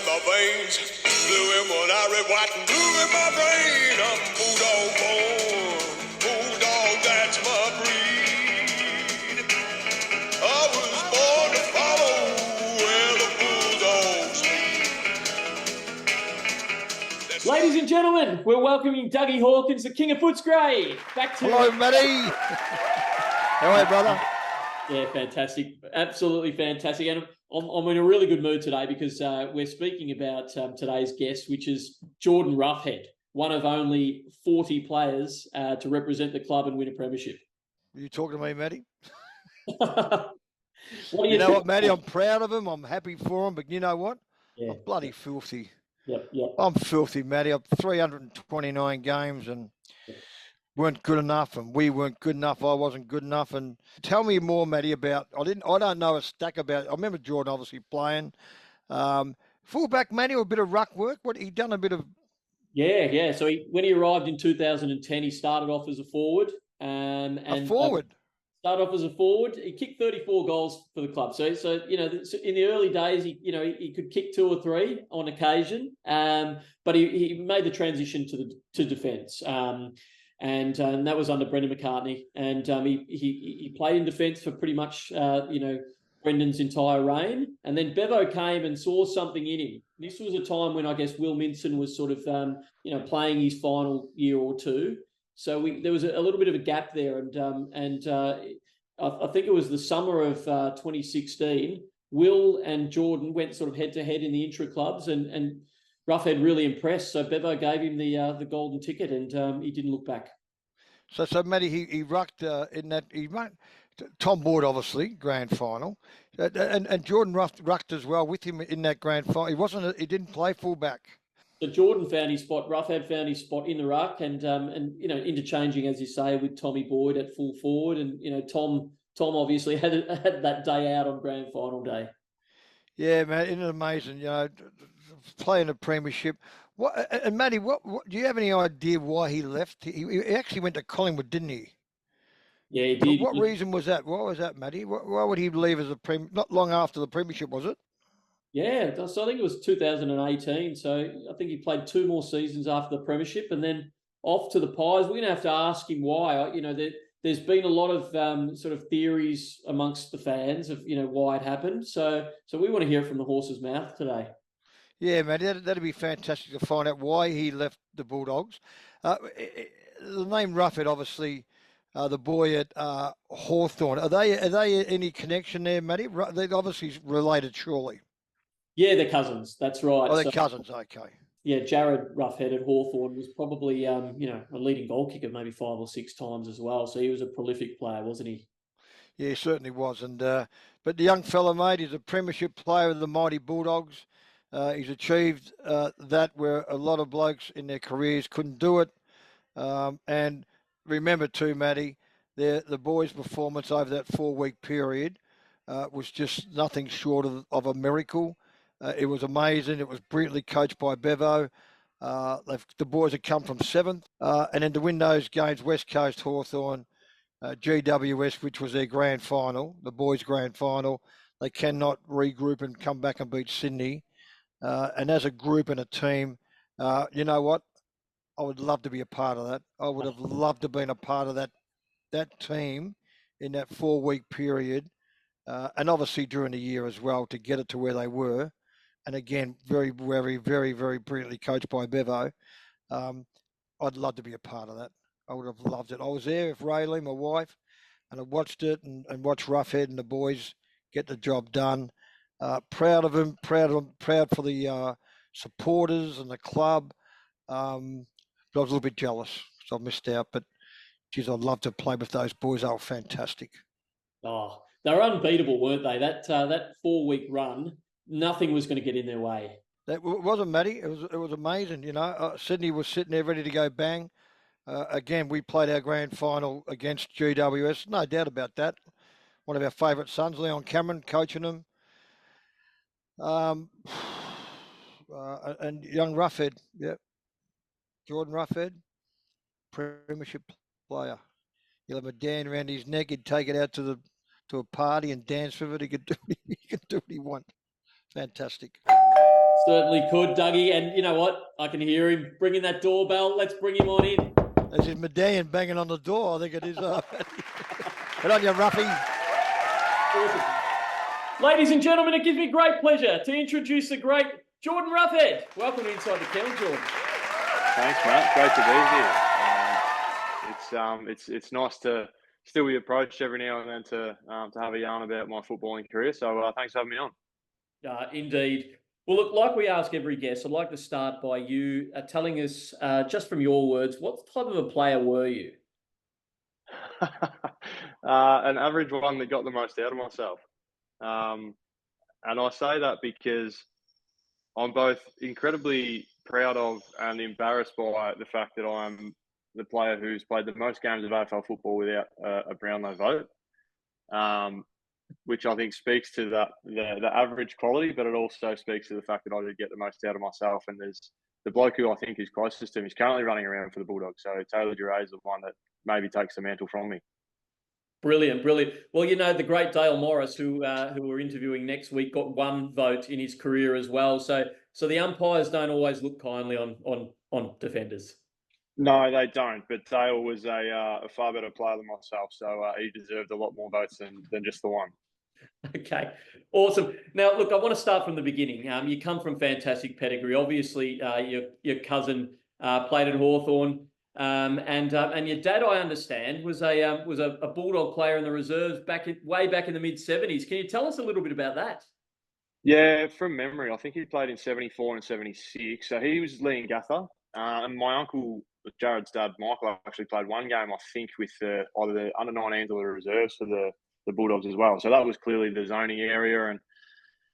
my veins. Blue and one I red, white and blue in my brain. I'm Bulldog born. Bulldog, that's my breed. I was born to follow where the Bulldogs lead. Ladies and gentlemen, we're welcoming Dougie Hawkins, the King of Footscray. Back to Hello, Matty. How are you, brother? Yeah, fantastic. Absolutely fantastic. And I'm in a really good mood today because we're speaking about today's guest, which is Jordan Roughead, one of only 40 players to represent the club and win a premiership. Are you talking to me, Matty? What do you know what, Matty? I'm proud of him. I'm happy for him. But you know what? Yeah. I'm bloody filthy. Yep. I'm filthy, Matty. I'm 329 games and weren't good enough, and we weren't good enough. I wasn't good enough. And tell me more, Matty, about. I don't know a stack about. I remember Jordan obviously playing fullback, Matty, or a bit of ruck work. What he done a bit of. Yeah. So when he arrived in 2010, he started off as a forward. A forward. Started off as a forward. He kicked 34 goals for the club. So you know, in the early days, he could kick 2 or 3 on occasion. But he made the transition to defence. And that was under Brendan McCartney. And he played in defence for pretty much Brendan's entire reign. And then Bevo came and saw something in him. This was a time when I guess Will Minson was sort of playing his final year or two. So there was a little bit of a gap there, and I think it was the summer of 2016. Will and Jordan went sort of head to head in the intra clubs, and Roughead really impressed. So Bevo gave him the golden ticket, and he didn't look back. So Matty, he rucked in that. He rucked Tom Boyd, obviously, grand final, and Jordan rucked as well with him in that grand final. He didn't play fullback. So Jordan found his spot. Roughead found his spot in the ruck, and interchanging, as you say, with Tommy Boyd at full forward, and Tom obviously had that day out on grand final day. Yeah, man, isn't it amazing? Playing a premiership. And Matty, what do you have any idea why he left? He actually went to Collingwood, didn't he? Yeah, he did. What reason was that? Why was that, Matty? Why would he leave as not long after the premiership, was it? Yeah, so I think it was 2018. So I think he played 2 more seasons after the premiership, and then off to the Pies. We're going to have to ask him why. There's been a lot of sort of theories amongst the fans of why it happened. So we want to hear it from the horse's mouth today. Yeah, man, that'd be fantastic to find out why he left the Bulldogs. The name Roughead, obviously, the boy at Hawthorn. Are they any connection there, Matty? They're obviously related, surely. Yeah, they're cousins. That's right. Oh, they're cousins. Okay. Yeah, Jared Roughead at Hawthorn was probably a leading goal kicker maybe 5 or 6 times as well. So he was a prolific player, wasn't he? Yeah, he certainly was. And but the young fella, mate, is a premiership player of the mighty Bulldogs. He's achieved that where a lot of blokes in their careers couldn't do it. And remember too, Matty, the boys' performance over that 4-week period was just nothing short of a miracle. It was amazing. It was brilliantly coached by Bevo. The boys had come from 7th. And then to win those games, West Coast, Hawthorn, GWS, which was their grand final, the boys' grand final, they cannot regroup and come back and beat Sydney. And as a group and a team, you know what? I would love to be a part of that. I would have loved to have been a part of that team in that 4-week period. And obviously during the year as well to get it to where they were. And again, very, very, very, very brilliantly coached by Bevo. I'd love to be a part of that. I would have loved it. I was there with Rayleigh, my wife, and I watched it and watched Roughead and the boys get the job done. Proud of him, proud for the supporters and the club. But I was a little bit jealous, so I missed out. But geez, I'd love to play with those boys. They were fantastic. Oh, they were unbeatable, weren't they? That 4-week run, nothing was going to get in their way. It wasn't, Matty. It was amazing. Sydney was sitting there ready to go bang. Again, we played our grand final against GWS. No doubt about that. One of our favourite sons, Leon Cameron, coaching them. And young Roughead, yeah. Jordan Roughead, premiership player. He'll have a Dan around his neck. He'd take it out to a party and dance with it. He could do what he wants. Fantastic. Certainly could, Dougie. And you know what? I can hear him bringing that doorbell. Let's bring him on in. There's his medallion banging on the door. I think it is. Get on, you roughie. Awesome. Ladies and gentlemen, it gives me great pleasure to introduce the great Jordan Roughead. Welcome to Inside the Kennel, Jordan. Thanks, Matt. Great to be here. It's nice to still be approached every now and then to have a yarn about my footballing career. So thanks for having me on. Indeed. Well, look, like we ask every guest, I'd like to start by you telling us, just from your words, what type of a player were you? An average one that got the most out of myself. And I say that because I'm both incredibly proud of and embarrassed by the fact that I'm the player who's played the most games of AFL football without a Brownlow vote, which I think speaks to the average quality, but it also speaks to the fact that I did get the most out of myself. And there's the bloke who I think is closest to him is currently running around for the Bulldogs. So Taylor Duray is the one that maybe takes the mantle from me. Brilliant, brilliant. Well, you know, the great Dale Morris, who we're interviewing next week, got one vote in his career as well. So the umpires don't always look kindly on defenders. No, they don't. But Dale was a far better player than myself, so he deserved a lot more votes than just the one. Okay, awesome. Now, look, I want to start from the beginning. You come from fantastic pedigree. Obviously, your cousin played at Hawthorn. And your dad, I understand, was a Bulldog player in the reserves way back in the mid-70s. Can you tell us a little bit about that? Yeah, from memory, I think he played in 74 and 76. So he was Lee and Gather. And my uncle, Jared's dad, Michael, actually played one game, I think, with either the under-19s or the reserves for the Bulldogs as well. So that was clearly the zoning area.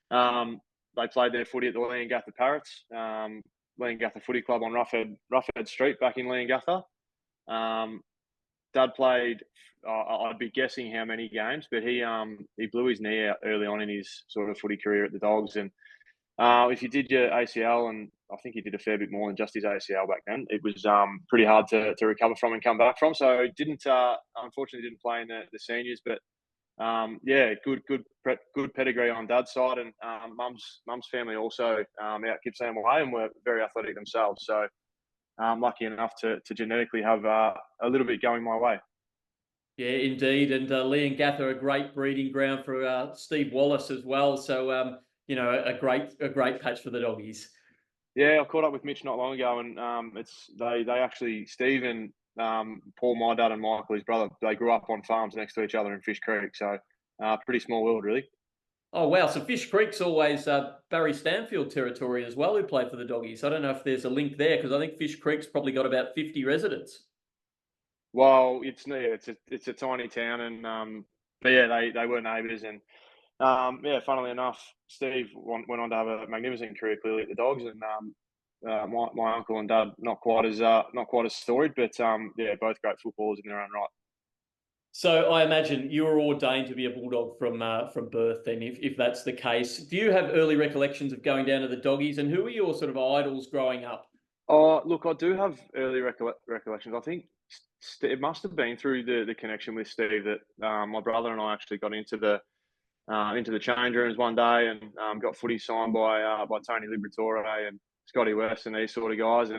And they played their footy at the Lee and Gather Parrots. Lee and Gather Footy Club on Roughead Street back in Lee and Gather. Dad played, I'd be guessing how many games, but he blew his knee out early on in his sort of footy career at the Dogs. And if you did your ACL, and I think he did a fair bit more than just his ACL back then, it was pretty hard to recover from and come back from. So unfortunately didn't play in the seniors, but yeah, good pedigree on Dad's side, and mum's family also out Gippsland way, and were very athletic themselves. So I'm lucky enough to genetically have a little bit going my way. Yeah, indeed. And Lee and Gather, a great breeding ground for Steve Wallace as well. So you know, a great patch for the doggies. Yeah, I caught up with Mitch not long ago, and they actually, Steve and Paul, my dad, and Michael, his brother, they grew up on farms next to each other in Fish Creek. So pretty small world, really. Oh, wow. So Fish Creek's always Barry Stanfield territory as well, who played for the doggies. I don't know if there's a link there, because I think Fish Creek's probably got about 50 residents. Well, it's a tiny town, and but yeah, they were neighbours, and yeah, funnily enough, Steve went on to have a magnificent career clearly at the Dogs, and my uncle and dad not quite as storied, but yeah, both great footballers in their own right. So I imagine you were ordained to be a Bulldog from birth then, if that's the case. Do you have early recollections of going down to the doggies, and who were your sort of idols growing up? Oh, look, I do have early recollections. I think it must have been through the connection with Steve that my brother and I actually got into the change rooms one day, and got footy signed by Tony Liberatore and Scotty West and these sort of guys.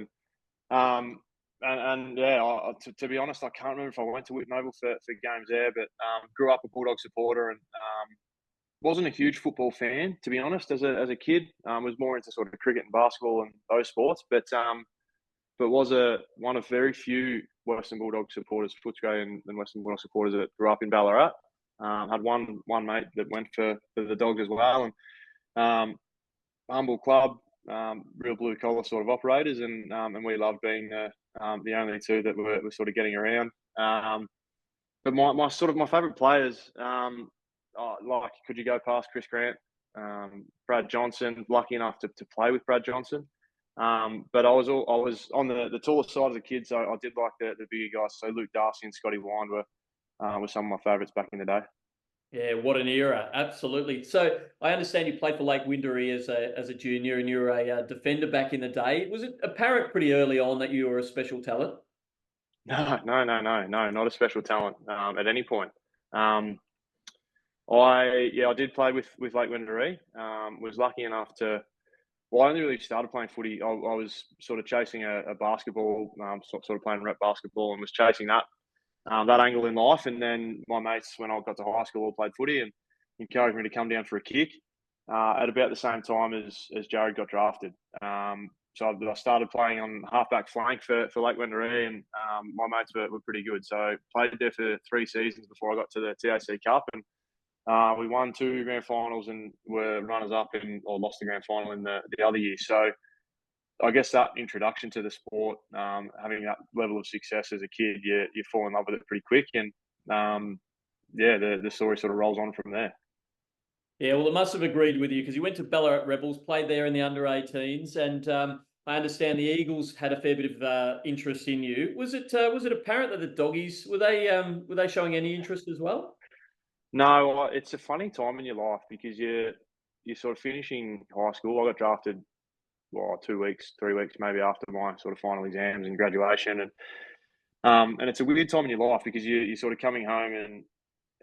And yeah, to be honest, I can't remember if I went to Whitney Oval for games there, but grew up a Bulldog supporter, and wasn't a huge football fan, to be honest, as a kid. Was more into sort of cricket and basketball and those sports, but was one of very few Western Bulldog supporters, Footscray and Western Bulldog supporters that grew up in Ballarat. Had one mate that went for the Dogs as well, and humble club, real blue collar sort of operators, and we loved being the only two that were sort of getting around. But my favourite players, like, could you go past Chris Grant, Brad Johnson? Lucky enough to play with Brad Johnson. But I was on the taller side of the kids, so I did like the bigger guys. So Luke Darcy and Scotty Wind were some of my favourites back in the day. Yeah, what an era. Absolutely. So I understand you played for Lake Windermere as a junior, and you were a defender back in the day. Was it apparent pretty early on that you were a special talent? No, not a special talent at any point. I did play with Lake Windermere. Was lucky enough to Well, I only really started playing footy. I was sort of chasing a basketball, sort of playing rep basketball, and was chasing that angle in life. And then my mates, when I got to high school, all played footy and encouraged me to come down for a kick at about the same time as Jared got drafted. So I started playing on halfback flank for Lake Wendouree, and my mates were pretty good. So I played there for 3 seasons before I got to the TAC Cup, and we won 2 grand finals and were runners up or lost the grand final in the other year. So I guess that introduction to the sport, having that level of success as a kid, you fall in love with it pretty quick, and the story sort of rolls on from there. Yeah, well, it must have agreed with you because you went to Ballarat Rebels, played there in the under-18s, and I understand the Eagles had a fair bit of interest in you. Was it apparent that the Doggies were they showing any interest as well? No, it's a funny time in your life because you're sort of finishing high school. I got drafted, 2 weeks, 3 weeks maybe after my sort of final exams and graduation, and it's a weird time in your life because you're sort of coming home, and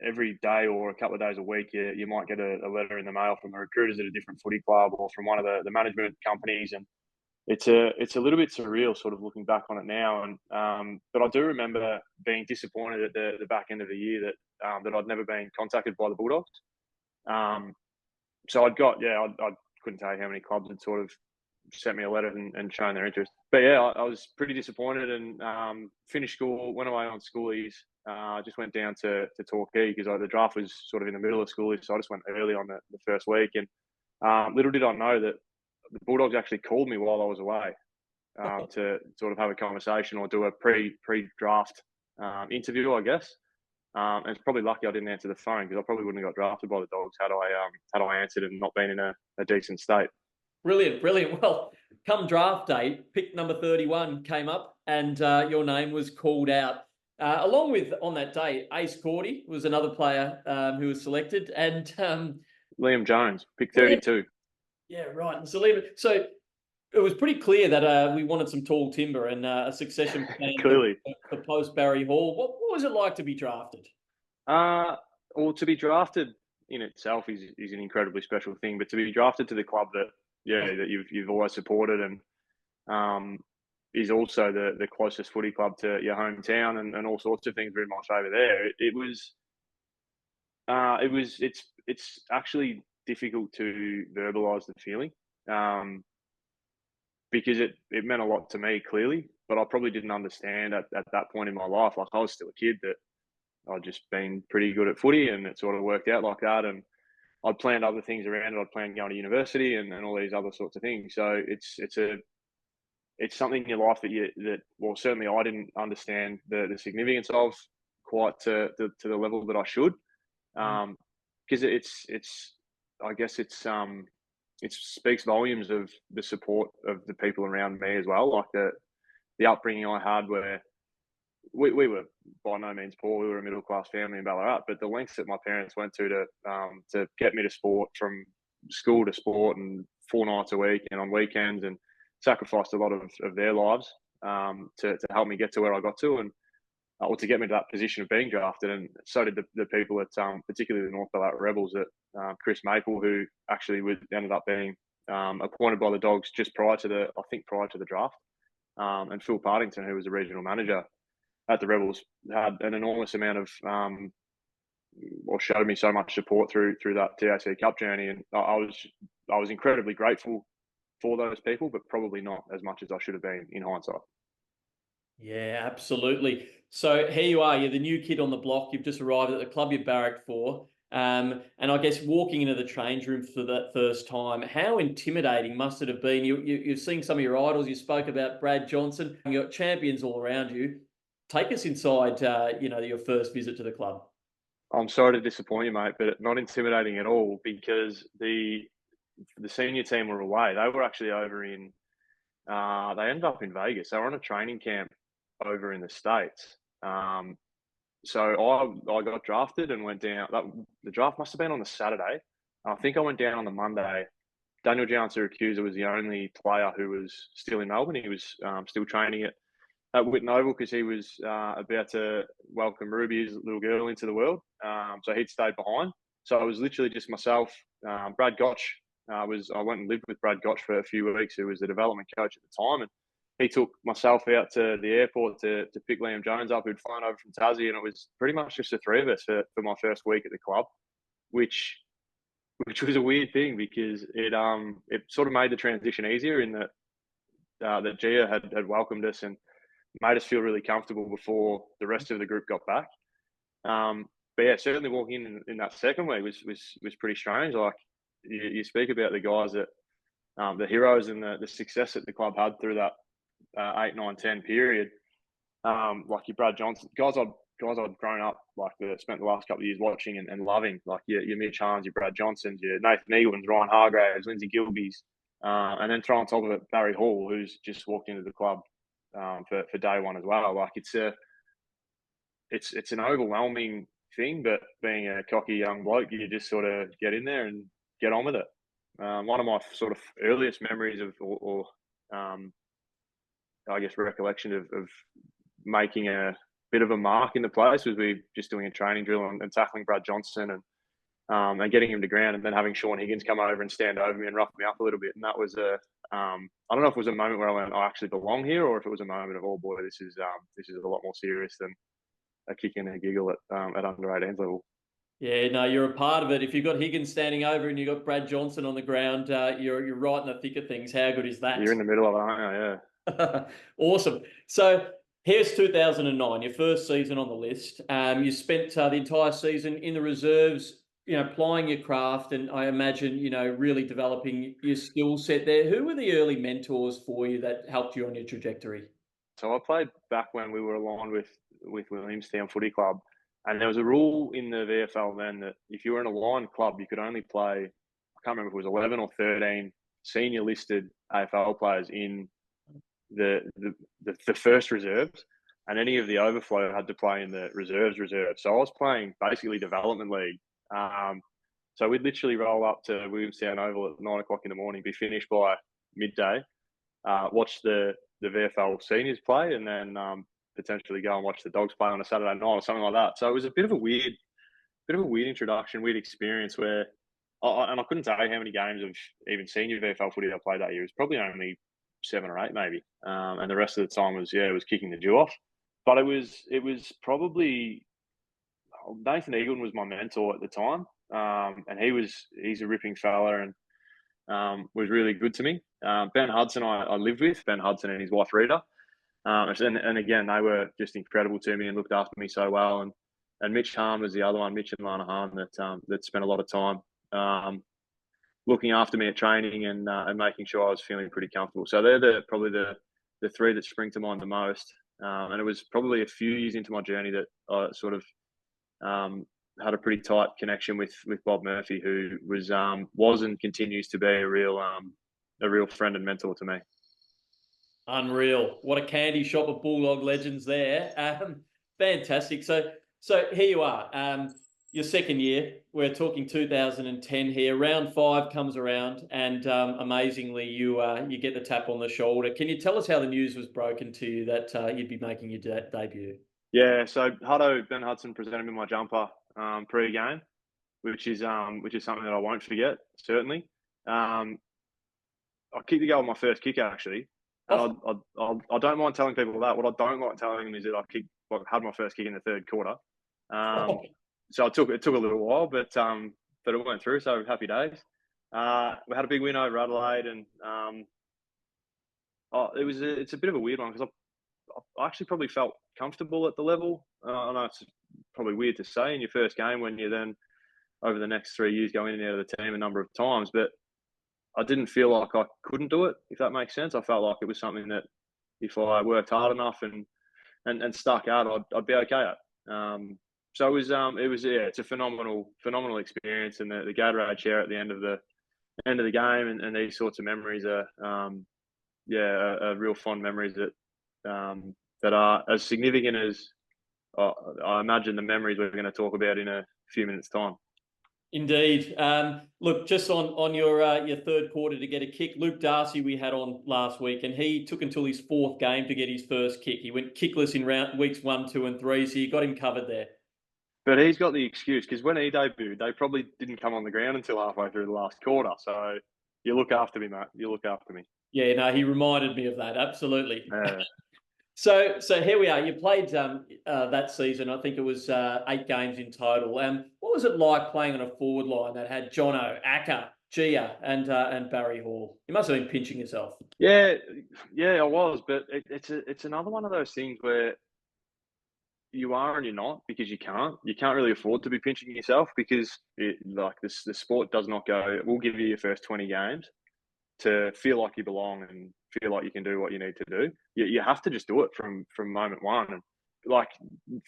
every day or a couple of days a week, you might get a letter in the mail from the recruiters at a different footy club or from one of the management companies, and it's a little bit surreal, sort of looking back on it now. And but I do remember being disappointed at the back end of the year that I'd never been contacted by the Bulldogs. So I couldn't tell you how many clubs had sort of sent me a letter and shown their interest. But yeah, I was pretty disappointed, and finished school, went away on schoolies. Just went down to Torquay because the draft was sort of in the middle of schoolies, so I just went early on the first week. And little did I know that the Bulldogs actually called me while I was away to sort of have a conversation or do a pre-draft interview, I guess. And it's probably lucky I didn't answer the phone because I probably wouldn't have got drafted by the Dogs had I answered and not been in a decent state. Brilliant, brilliant. Well, come draft day, pick number 31 came up, and your name was called out. Along with, on that day, Ace Cordy was another player who was selected, and Liam Jones, pick 32. Yeah, right. So it was pretty clear that we wanted some tall timber and a succession plan Clearly. for post Barry Hall. What was it like to be drafted? Well, to be drafted in itself is an incredibly special thing, but to be drafted to the club that you've always supported, and is also the closest footy club to your hometown, and all sorts of things are in my favour there. It's actually difficult to verbalise the feeling, because it meant a lot to me, clearly, but I probably didn't understand at that point in my life. Like, I was still a kid that I'd just been pretty good at footy, and it sort of worked out like that. And I'd planned other things around it. I'd planned going to university and all these other sorts of things. So it's something in your life that certainly I didn't understand the significance of quite to the level that I should, because it speaks volumes of the support of the people around me as well. Like the upbringing I had, where we were by no means poor. We were a middle class family in Ballarat, but the lengths that my parents went to get me to sport, from school to sport, and 4 nights a week and on weekends, and sacrificed a lot of their lives to help me get to where I got to, and or to get me to that position of being drafted. And so did the people at particularly the North Ballarat Rebels, at Chris Maple, who actually ended up being appointed by the Dogs just prior to the draft, and Phil Partington, who was the regional manager at the Rebels, had an enormous amount of showed me so much support through that TAC Cup journey, and I was incredibly grateful for those people, but probably not as much as I should have been in hindsight. Yeah, absolutely. So here you are, you're the new kid on the block. You've just arrived at the club you barracked for. And I guess walking into the change room for that first time, how intimidating must it have been? You've seen some of your idols. You spoke about Brad Johnson. You've got champions all around you. Take us inside, your first visit to the club. I'm sorry to disappoint you, mate, but not intimidating at all, because the senior team were away. They were actually over in they ended up in Vegas. They were on a training camp over in the States. So I got drafted and went down. The draft must have been on the Saturday. I think I went down on the Monday. Daniel Syracuse was the only player who was still in Melbourne. He was still training at Whitten Oval because he was about to welcome Ruby's little girl into the world. So he'd stayed behind. So it was literally just myself, Brad Gotch, I went and lived with Brad Gotch for a few weeks, who was the development coach at the time, and he took myself out to the airport to pick Liam Jones up, who'd flown over from Tassie, and it was pretty much just the three of us for my first week at the club, which was a weird thing because it sort of made the transition easier in that that Gia had welcomed us and made us feel really comfortable before the rest of the group got back. But yeah, certainly walking in that second week was pretty strange. Like you speak about the guys that the heroes and the success that the club had through that 8, 9, 10 period. Like your Brad Johnson, guys I'd grown up spent the last couple of years watching and loving, like your Mitch Harns, your Brad Johnsons, your Nathan Eagleman's, Ryan Hargraves, Lindsay Gilbys, and then throw on top of it Barry Hall, who's just walked into the club for day one as well. Like it's an overwhelming thing, but being a cocky young bloke, you just sort of get in there and get on with it. One of my sort of earliest memories or I guess recollection of making a bit of a mark in the place was we just doing a training drill and tackling Brad Johnson and getting him to ground, and then having Sean Higgins come over and stand over me and rough me up a little bit. And that was I don't know if it was a moment where I went, I actually belong here, or if it was a moment of, oh boy, this is a lot more serious than a kick and a giggle at under 18s level. Yeah, no, you're a part of it. If you've got Higgins standing over and you've got Brad Johnson on the ground, you're right in the thick of things. How good is that? You're in the middle of it, aren't you? Yeah. Awesome. So here's 2009, your first season on the list. You spent the entire season in the reserves, plying your craft, and I imagine, really developing your skill set there. Who were the early mentors for you that helped you on your trajectory? So I played back when we were aligned with Williamstown Footy Club, and there was a rule in the VFL then that if you were in a aligned club, you could only play, I can't remember if it was 11 or 13 senior listed AFL players in the first reserves, and any of the overflow had to play in the reserves. So I was playing basically development league. So we'd literally roll up to Williamstown Oval at 9 o'clock in the morning, be finished by midday, watch the VFL seniors play, and then potentially go and watch the Dogs play on a Saturday night or something like that. So it was a bit of a weird introduction, weird experience where, and I couldn't tell you how many games of even senior VFL footy I played that year. It was probably only 7 or 8 maybe, and the rest of the time was kicking the dew off. But it was probably Nathan Eagleman was my mentor at the time, and he's a ripping fella and was really good to me. Ben Hudson I lived with, Ben Hudson and his wife Rita, and again they were just incredible to me and looked after me so well. And Mitch Hahn was the other one, Mitch and Lana Hahn, that spent a lot of time looking after me at training and making sure I was feeling pretty comfortable. So they're probably the three that spring to mind the most. And it was probably a few years into my journey that I sort of had a pretty tight connection with Bob Murphy, who was and continues to be a real friend and mentor to me. Unreal. What a candy shop of Bulldog legends there. Fantastic. So here you are. Your second year, we're talking 2010 here. Round 5 comes around, and amazingly, you get the tap on the shoulder. Can you tell us how the news was broken to you that you'd be making your debut? Yeah, so Ben Hudson presented me my jumper pre-game, which is something that I won't forget, certainly. I kicked the goal on my first kick, actually. And I don't mind telling people that. What I don't like telling them is that I had my first kick in the third quarter. So it took a little while, but it went through. So happy days. We had a big win over Adelaide, and it's a bit of a weird one because I actually probably felt comfortable at the level. I know it's probably weird to say in your first game when you then over the next 3 years go in and out of the team a number of times, but I didn't feel like I couldn't do it, if that makes sense. I felt like it was something that if I worked hard enough and stuck out, I'd be okay at. So it was it's a phenomenal experience, and the Gatorade chair at the end of the game and these sorts of memories are real fond memories that are as significant as I imagine the memories we're going to talk about in a few minutes' time. Indeed. Look, just on your third quarter to get a kick, Luke Darcy we had on last week, and he took until his 4th game to get his first kick. He went kickless in weeks 1, 2, and 3, so you got him covered there. But he's got the excuse because when he debuted, they probably didn't come on the ground until halfway through the last quarter. So You look after me, mate. You look after me. Yeah, no, he reminded me of that. Absolutely. Uh, So here we are. You played that season. I think it was 8 games in total. What was it like playing on a forward line that had Jono, Acker, Gia, and Barry Hall? You must have been pinching yourself. yeah, I was, but it's another one of those things where you are and you're not, because you can't. You can't really afford to be pinching yourself, because the sport does not go. We'll give you your first 20 games to feel like you belong and feel like you can do what you need to do. You have to just do it from moment one. And like,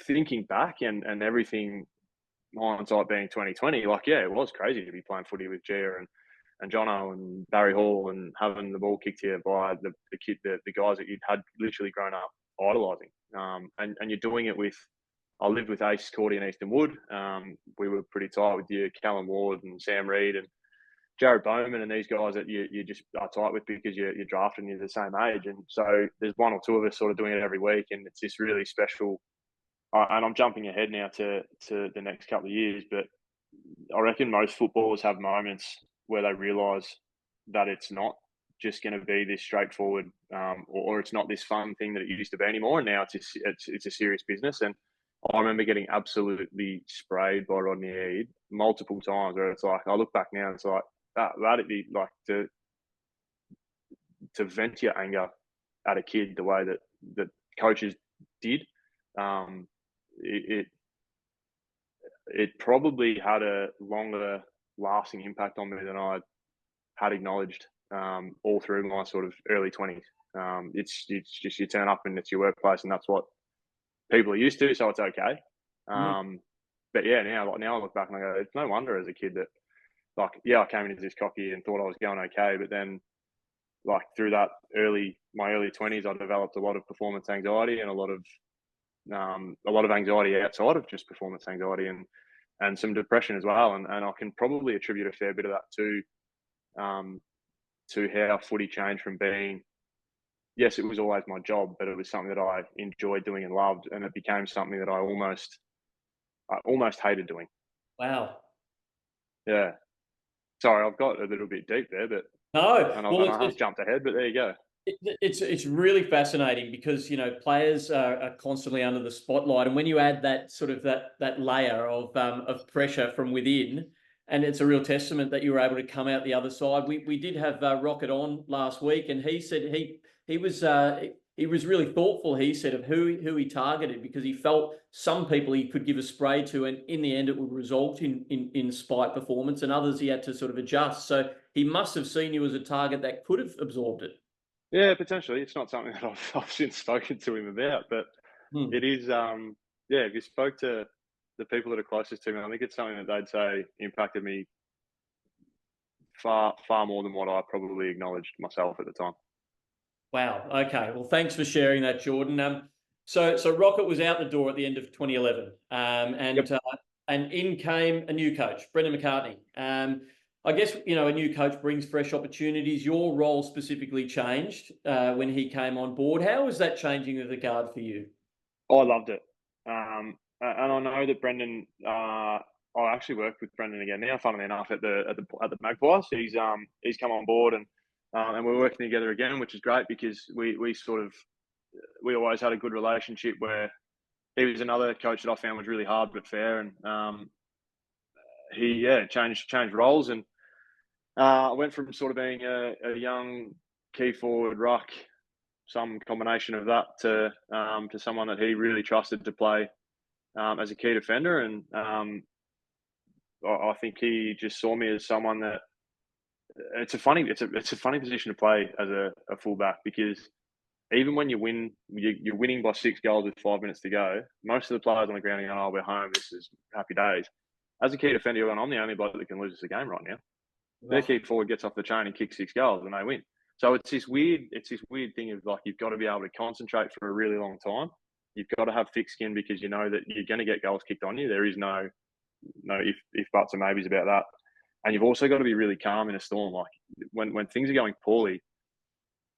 thinking back and everything, hindsight being 2020, like, yeah, it was crazy to be playing footy with Gia and Jono and Barry Hall, and having the ball kicked to you by the guys that you'd had literally grown up idolising. And you're doing it with. I lived with Ace Cordy and Easton Wood. We were pretty tight with you, Callum Ward and Sam Reed and Jared Bowman, and these guys that you just are tight with because you're drafted and you're the same age. And so there's one or two of us sort of doing it every week, and it's this really special. And I'm jumping ahead now to the next couple of years, but I reckon most footballers have moments where they realise that it's not just going to be this straightforward, or it's not this fun thing that it used to be anymore. And now it's a serious business. And I remember getting absolutely sprayed by Rodney Eade multiple times, where it's like, I look back now and it's like, that'd be like to vent your anger at a kid the way that coaches did. It probably had a longer lasting impact on me than I had acknowledged all through my sort of early 20s. It's just, you turn up and it's your workplace, and that's what people are used to, so it's okay. But yeah, now I look back and I go, it's no wonder as a kid that, like, yeah, I came into this cocky and thought I was going okay, but then, like, through my early 20s, I developed a lot of performance anxiety and a lot of anxiety outside of just performance anxiety, and some depression as well. And I can probably attribute a fair bit of that to how footy changed from being, yes, it was always my job, but it was something that I enjoyed doing and loved, and it became something that I almost hated doing. Wow. Yeah. Sorry, I've got a little bit deep there, but No, and I have jumped ahead, but there you go. It's really fascinating because, you know, players are constantly under the spotlight, and when you add that sort of that layer of pressure from within, and it's a real testament that you were able to come out the other side. We did have Rocket on last week, and he said he was really thoughtful. He said of who he targeted, because he felt some people he could give a spray to, and in the end it would result in spike performance, and others he had to sort of adjust. So he must have seen you as a target that could have absorbed it. Yeah, potentially. It's not something that I've since spoken to him about, but it is. If you spoke to the people that are closest to me, I think it's something that they'd say impacted me far more than what I probably acknowledged myself at the time. Wow. Okay. Well, thanks for sharing that, Jordan. So Rocket was out the door at the end of 2011, and in came a new coach, Brendan McCartney. I guess, you know, a new coach brings fresh opportunities. Your role specifically changed when he came on board. How was that changing of the guard for you? I loved it, and I know that Brendan. I actually worked with Brendan again now, funnily enough, at the Magpies. He's come on board, and we're working together again, which is great, because we always had a good relationship, where he was another coach that I found was really hard but fair, and he changed roles, and I went from sort of being a young key forward ruck, some combination of that, to someone that he really trusted to play as a key defender, and I think he just saw me as someone that it's a funny position to play as a fullback, because even when you win, you're winning by 6 goals with 5 minutes to go. Most of the players on the ground are going, "Oh, we're home. This is happy days." As a key defender, you're going, "I'm the only bloke that can lose us a game right now." Their key forward gets off the chain and kicks 6 goals, and they win. So it's this weird thing of, like, you've got to be able to concentrate for a really long time. You've got to have thick skin, because you know that you're going to get goals kicked on you. There is no if buts or maybes about that. And you've also got to be really calm in a storm. Like, when things are going poorly,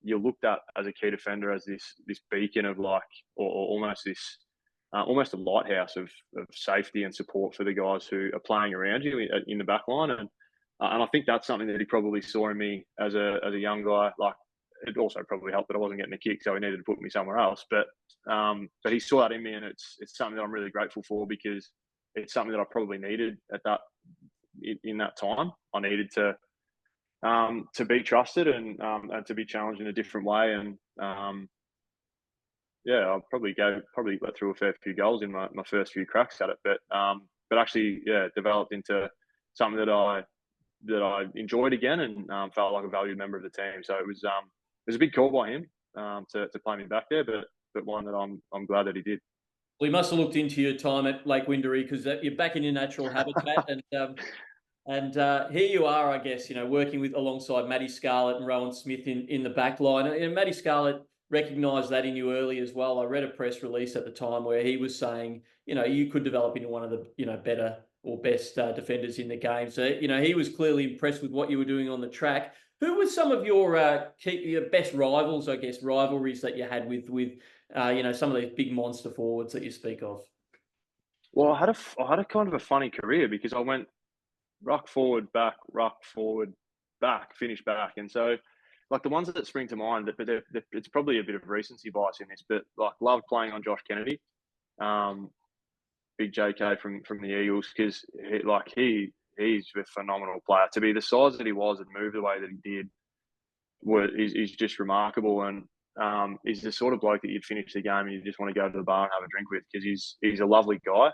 you're looked at as a key defender as this beacon of, like, or almost this almost a lighthouse of safety and support for the guys who are playing around you in the back line. And and I think that's something that he probably saw in me as a young guy. Like, it also probably helped that I wasn't getting a kick, so he needed to put me somewhere else. But he saw that in me, and it's something that I'm really grateful for, because it's something that I probably needed at that in that time. I needed to be trusted and to be challenged in a different way. And yeah, I'll probably let through a fair few goals in my first few cracks at it, but actually, yeah, developed into something that I enjoyed again, and felt like a valued member of the team. So it was a big call by him to play me back there, but one that I'm glad that he did. Well, you must have looked into your time at Lake Windermere, because you're back in your natural habitat, and here you are, I guess, working alongside Matty Scarlett and Rowan Smith in the back line. And Matty Scarlett recognised that in you early as well. I read a press release at the time where he was saying, you could develop into one of the, better or best defenders in the game. So, he was clearly impressed with what you were doing on the track. Who were some of your best rivals, I guess, rivalries that you had with some of these big monster forwards that you speak of? Well, I had a kind of a funny career, because I went ruck forward, back, finish back. And so, like, the ones that spring to mind, but it's probably a bit of recency bias in this, but like, loved playing on Josh Kennedy, big JK from the Eagles, because he's a phenomenal player. To be the size that he was and move the way that he did is just remarkable. And he's the sort of bloke that you'd finish the game and you just want to go to the bar and have a drink with, because he's a lovely guy.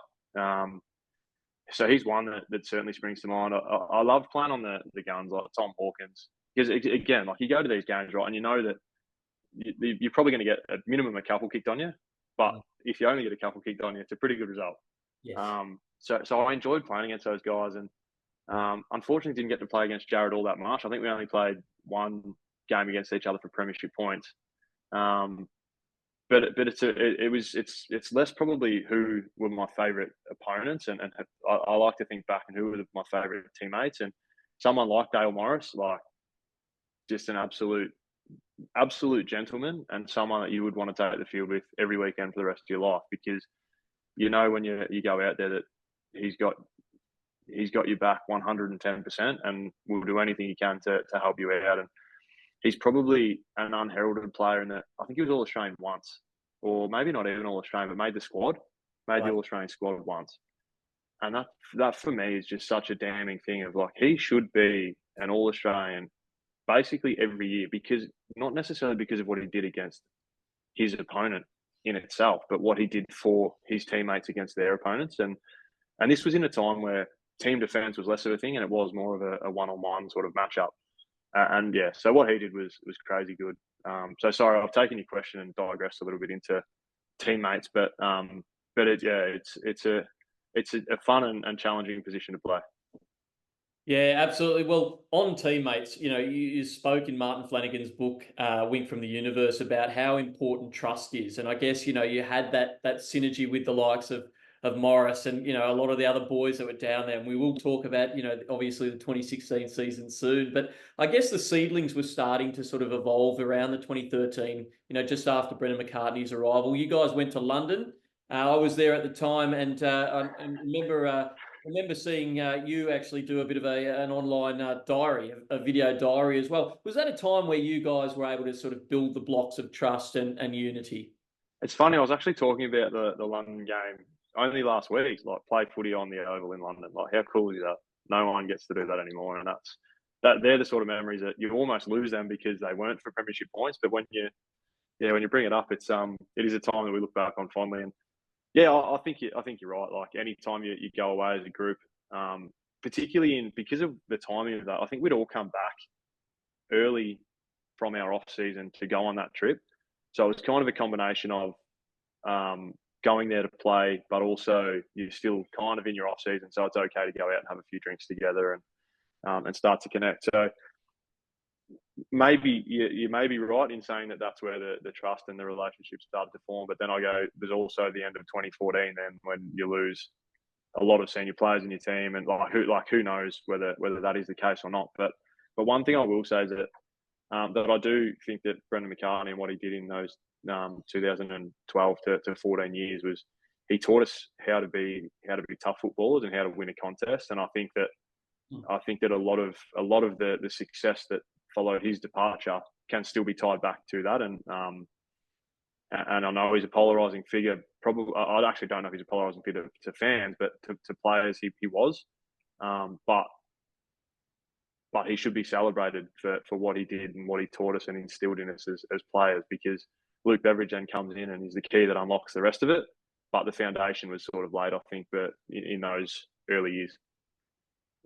So he's one that certainly springs to mind. I love playing on the guns like Tom Hawkins, because, again, like, you go to these games, right, and you know that you're probably going to get at minimum a couple kicked on you, but if you only get a couple kicked on you, it's a pretty good result. Yes. So I enjoyed playing against those guys, and unfortunately didn't get to play against Jared all that much. I think we only played one game against each other for premiership points. But it's less probably who were my favourite opponents, and I like to think back and who were my favourite teammates. And someone like Dale Morris, like, just an absolute gentleman, and someone that you would want to take the field with every weekend for the rest of your life, because when you go out there that he's got your back 110%, and will do anything he can to help you out. And he's probably an unheralded player in that I think he was All-Australian once, or maybe not even All-Australian, but made the squad, the All-Australian squad once. And that for me is just such a damning thing of, like, he should be an All-Australian basically every year, because not necessarily because of what he did against his opponent in itself, but what he did for his teammates against their opponents. And this was in a time where team defense was less of a thing, and it was more of a one-on-one sort of matchup. And yeah, so what he did was crazy good. So sorry, I've taken your question and digressed a little bit into teammates, but it's a fun and challenging position to play. Yeah, absolutely. Well, on teammates, you spoke in Martin Flanagan's book, Wink from the Universe, about how important trust is. And I guess, you had that synergy with the likes of Morris and, a lot of the other boys that were down there. And we will talk about, obviously the 2016 season soon. But I guess the seedlings were starting to sort of evolve around the 2013, just after Brendan McCartney's arrival. You guys went to London. I was there at the time, and I remember seeing you actually do a bit of an online diary, a video diary as well. Was that a time where you guys were able to sort of build the blocks of trust and unity? It's funny, I was actually talking about the London game only last week, like, play footy on the Oval in London. Like, how cool is that? No one gets to do that anymore. And they're the sort of memories that you almost lose them because they weren't for premiership points. But when you bring it up, it is a time that we look back on fondly. And yeah, I think you're right. Like, any time you go away as a group, particularly because of the timing of that, I think we'd all come back early from our off season to go on that trip. So it was kind of a combination of going there to play, but also you're still kind of in your off season, so it's okay to go out and have a few drinks together and start to connect. So maybe you may be right in saying that that's where the trust and the relationship started to form. But then there's also the end of 2014, then, when you lose a lot of senior players in your team, and who knows whether that is the case or not. But one thing I will say is that I do think that Brendan McCartney and what he did in those 2012 to 14 years was he taught us how to be tough footballers and how to win a contest. And I think that I think that a lot of the success that followed his departure can still be tied back to that. And I know he's a polarizing figure. Probably, I actually don't know if he's a polarizing figure to fans, but to players, he was. But he should be celebrated for what he did and what he taught us and instilled in us as players, because Luke Beveridge then comes in and is the key that unlocks the rest of it. But the foundation was sort of laid, I think, but in those early years.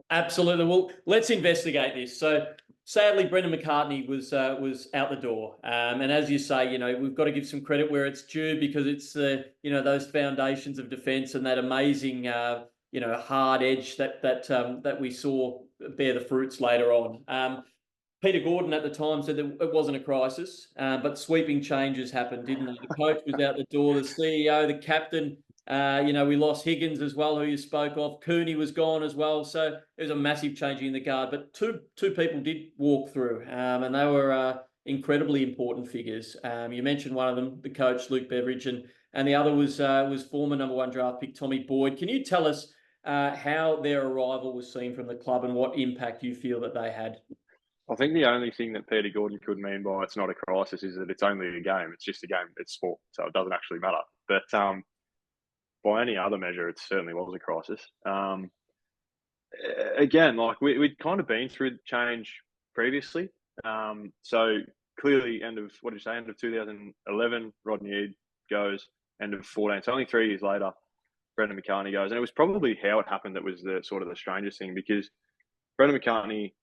Absolutely. Well, let's investigate this. So, sadly, Brendan McCartney was out the door. And as you say, we've got to give some credit where it's due, because it's those foundations of defence and that amazing hard edge that we saw bear the fruits later on. Peter Gordon at the time said that it wasn't a crisis, but sweeping changes happened, didn't they? The coach was out the door, the CEO, the captain. We lost Higgins as well, who you spoke of. Cooney was gone as well. So there was a massive changing in the guard. But two people did walk through, and they were incredibly important figures. You mentioned one of them, the coach, Luke Beveridge, and the other was former number 1 draft pick Tommy Boyd. Can you tell us how their arrival was seen from the club and what impact you feel that they had? I think the only thing that Peter Gordon could mean by it's not a crisis is that it's only a game. It's just a game. It's sport, so it doesn't actually matter. But by any other measure, it certainly was a crisis. Again, like we'd kind of been through the change previously. So clearly, end of 2011, Rodney Eade goes. End of 14. So only 3 years later, Brendan McCartney goes, and it was probably how it happened that was the sort of the strangest thing, because Brendan McCartney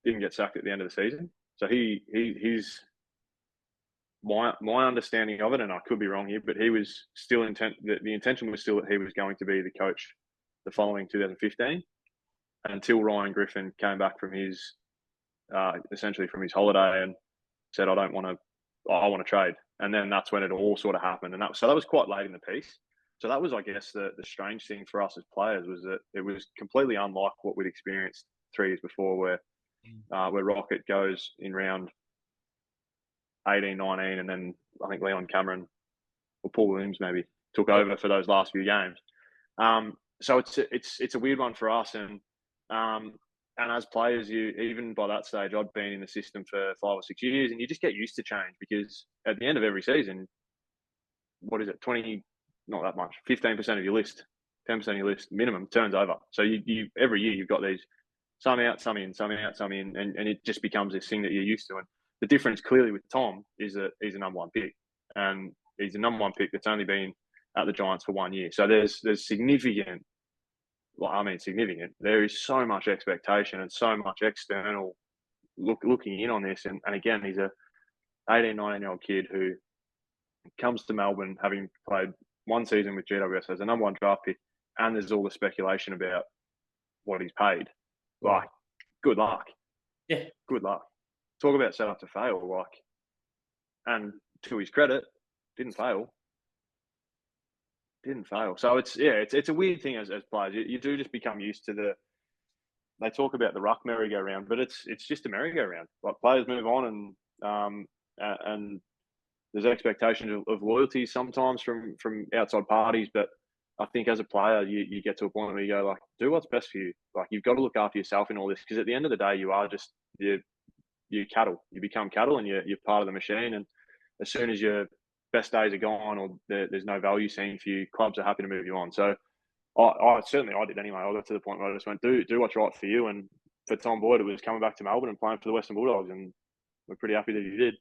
didn't get sacked at the end of the season. So he's my understanding of it, and I could be wrong here, but he was still the intention was still that he was going to be the coach the following 2015, until Ryan Griffin came back from his essentially from his holiday and said, I want to trade. And then that's when it all sort of happened. And that was quite late in the piece. So that was, I guess, the strange thing for us as players, was that it was completely unlike what we'd experienced 3 years before, where Rocket goes in round 18, 19, and then I think Leon Cameron or Paul Williams maybe took over for those last few games. So it's a weird one for us, and as players, even by that stage, I'd been in the system for 5 or 6 years, and you just get used to change, because at the end of every season, what is it, 20, not that much, 15% of your list, 10% of your list minimum turns over. So you every year you've got these some out, some in, some out, some in, and it just becomes this thing that you're used to. And the difference clearly with Tom is that he's a number 1 pick, and he's a number 1 pick that's only been at the Giants for 1 year. So there's significant. There is so much expectation and so much external looking in on this. And again, he's a 18, 19-year-old kid who comes to Melbourne having played 1 season with GWS as a number 1 draft pick, and there's all the speculation about what he's paid. Like, good luck. Yeah. Good luck. Talk about set up to fail. And to his credit, didn't fail. So it's a weird thing as players. You do just become used to they talk about the ruck merry-go-round, but it's just a merry-go-round. Like, players move on, and there's expectations of loyalty sometimes from outside parties. But I think as a player, you get to a point where you go, like, do what's best for you. Like, you've got to look after yourself in all this, because at the end of the day, you are just you're cattle. You become cattle, and you're part of the machine. And as soon as your best days are gone, or there's no value seen for you, clubs are happy to move you on. So I did anyway. I got to the point where I just went, do what's right for you. And for Tom Boyd, it was coming back to Melbourne and playing for the Western Bulldogs, and we're pretty happy that he did.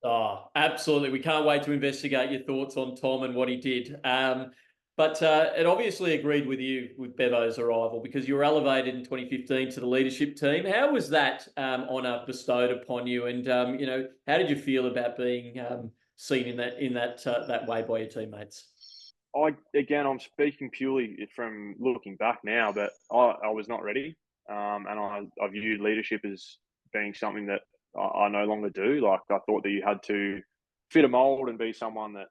Oh, absolutely. We can't wait to investigate your thoughts on Tom and what he did. But it obviously agreed with you with Bevo's arrival, because you were elevated in 2015 to the leadership team. How was that honour bestowed upon you? And, how did you feel about being seen in that way by your teammates? I'm speaking purely from looking back now, but I was not ready. And I viewed leadership as being something that I no longer do. Like, I thought that you had to fit a mold and be someone that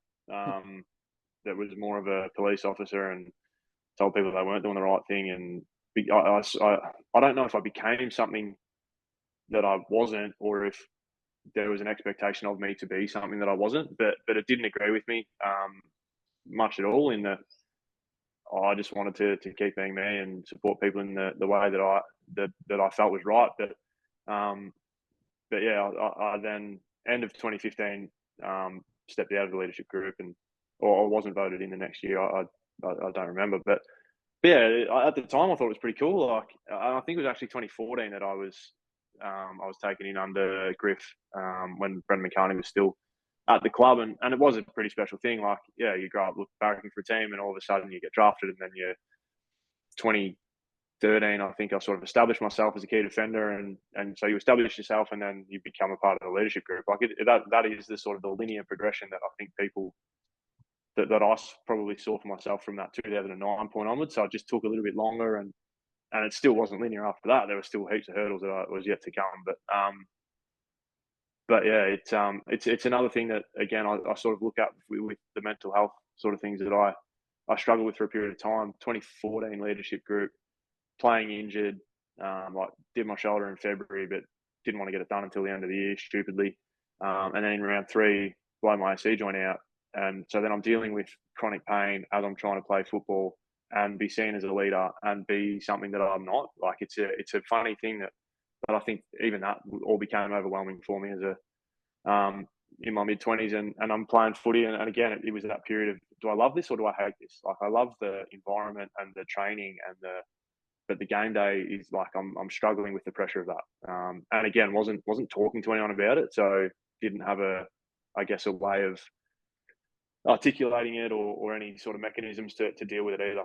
that was more of a police officer and told people they weren't doing the right thing. And I don't know if I became something that I wasn't, or if there was an expectation of me to be something that I wasn't. But it didn't agree with me much at all. In that, I just wanted to keep being me and support people in the way that I felt was right. But yeah, I then end of 2015 stepped out of the leadership group or I wasn't voted in the next year. I don't remember, but yeah, at the time I thought it was pretty cool. Like I think it was actually 2014 that I was taken in under Griff when Brendan McCartney was still at the club, and it was a pretty special thing. Like, yeah, you grow up barracking for a team, and all of a sudden you get drafted, and then you're 2013. I think I sort of established myself as a key defender, and so you establish yourself, and then you become a part of the leadership group. Like that is the sort of the linear progression that I think people that I probably saw for myself from that 2009 point onwards. So it just took a little bit longer, and it still wasn't linear after that. There were still heaps of hurdles that was yet to come. But yeah, it's another thing that again I sort of look at with the mental health sort of things that I struggled with for a period of time. 2014 leadership group, playing injured, like did my shoulder in February, but didn't want to get it done until the end of the year, stupidly. And then in round 3, blow my AC joint out. And so then I'm dealing with chronic pain as I'm trying to play football and be seen as a leader and be something that I'm not. Like it's a funny thing that I think even that all became overwhelming for me as in my mid-20s, and I'm playing footy. And again, it was that period of, do I love this or do I hate this? Like I love the environment and the training but the game day is like I'm struggling with the pressure of that. And again, wasn't talking to anyone about it, so didn't have a way of articulating it or any sort of mechanisms to deal with it either.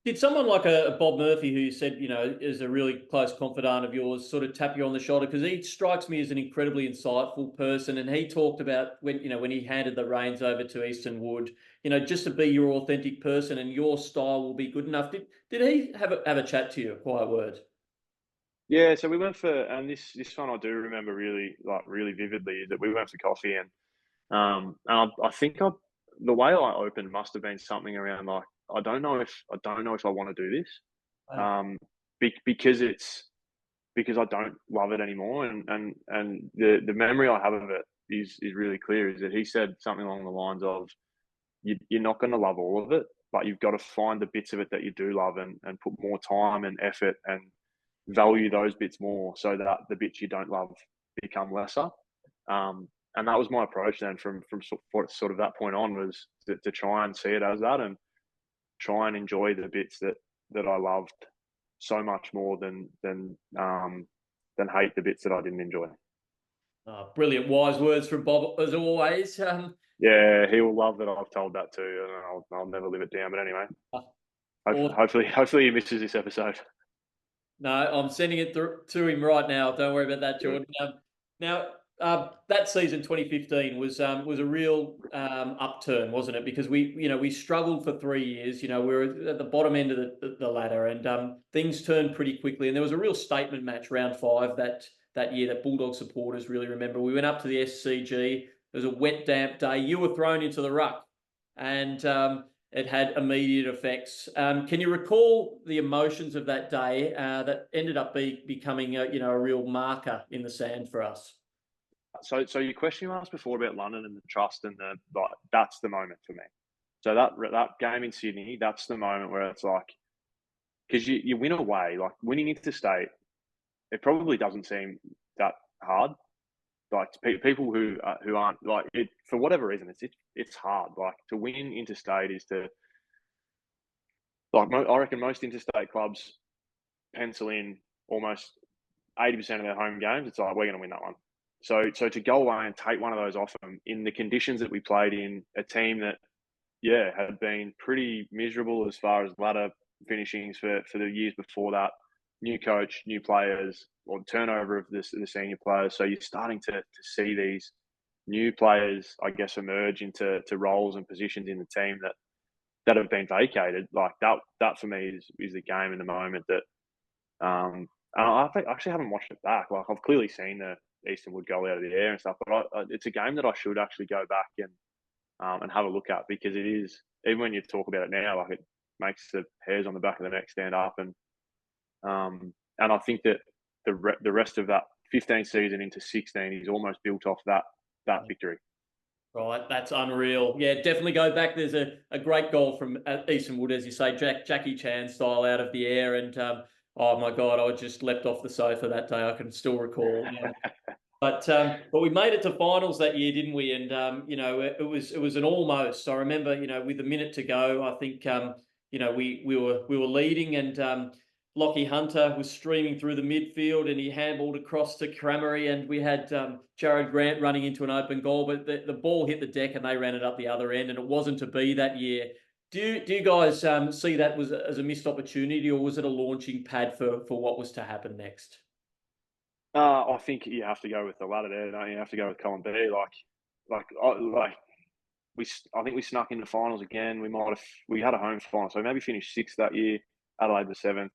Did someone like a Bob Murphy, who you said, is a really close confidant of yours, sort of tap you on the shoulder? Because he strikes me as an incredibly insightful person, and he talked about when he handed the reins over to Easton Wood, just to be your authentic person and your style will be good enough. Did he have a chat to you, a quiet word? Yeah, so we went for, and this one I do remember really vividly, is that we went for coffee, and I think the way I opened must have been something around like, I don't know if I want to do this, because I don't love it anymore, and the memory I have of it is really clear. Is that he said something along the lines of, you're not going to love all of it, but you've got to find the bits of it that you do love and put more time and effort and value those bits more, so that the bits you don't love become lesser. And that was my approach then from sort of that point on, was to try and see it as that, and try and enjoy the bits that I loved so much more than hate the bits that I didn't enjoy. Brilliant, wise words from Bob as always. Yeah, he will love that I've told that too, and I'll never live it down. But anyway, hopefully he misses this episode. No, I'm sending it to him right now. Don't worry about that, Jordan. Now, that season 2015 was a real upturn, wasn't it? Because we struggled for 3 years. We were at the bottom end of the ladder, and things turned pretty quickly. And there was a real statement match, round 5 that year, that Bulldog supporters really remember. We went up to the SCG. It was a wet, damp day. You were thrown into the ruck, and it had immediate effects. Can you recall the emotions of that day that ended up becoming a real marker in the sand for us? So your question you asked before about London and the trust and that's the moment for me. So that game in Sydney, that's the moment where it's like, because you win away, like winning interstate, it probably doesn't seem that hard. Like people who aren't like it for whatever reason, it's hard. Like to win interstate is to, like, I reckon most interstate clubs pencil in almost 80% of their home games. It's like, we're going to win that one. So to go away and take one of those off them in the conditions that we played in, a team that, had been pretty miserable as far as ladder finishings for the years before that, new coach, new players, or turnover of the senior players. So you're starting to see these new players, I guess, emerge into roles and positions in the team that have been vacated. Like that for me is the game in the moment that, and I actually haven't watched it back. Like I've clearly seen the Easton Wood goal out of the air and stuff, but it's a game that I should actually go back and have a look at, because it is, even when you talk about it now, like it makes the hairs on the back of the neck stand up, and I think that the rest of that 15 season into 16 is almost built off that victory. Right, that's unreal. Yeah, definitely go back. There's a great goal from Eastonwood, as you say, Jackie Chan style out of the air. And oh my God, I just leapt off the sofa that day. I can still recall. But we made it to finals that year, didn't we? And it was an almost. I remember, with a minute to go, I think we were leading, and Lockie Hunter was streaming through the midfield, and he handballed across to Cramery, and we had Jared Grant running into an open goal, but the ball hit the deck and they ran it up the other end, and it wasn't to be that year. Do you guys see that as a missed opportunity, or was it a launching pad for what was to happen next? I think you have to go with the latter there. Don't you? You have to go with Colin B. I think we snuck into finals again. We had a home final, so we maybe finished sixth that year. Adelaide the seventh.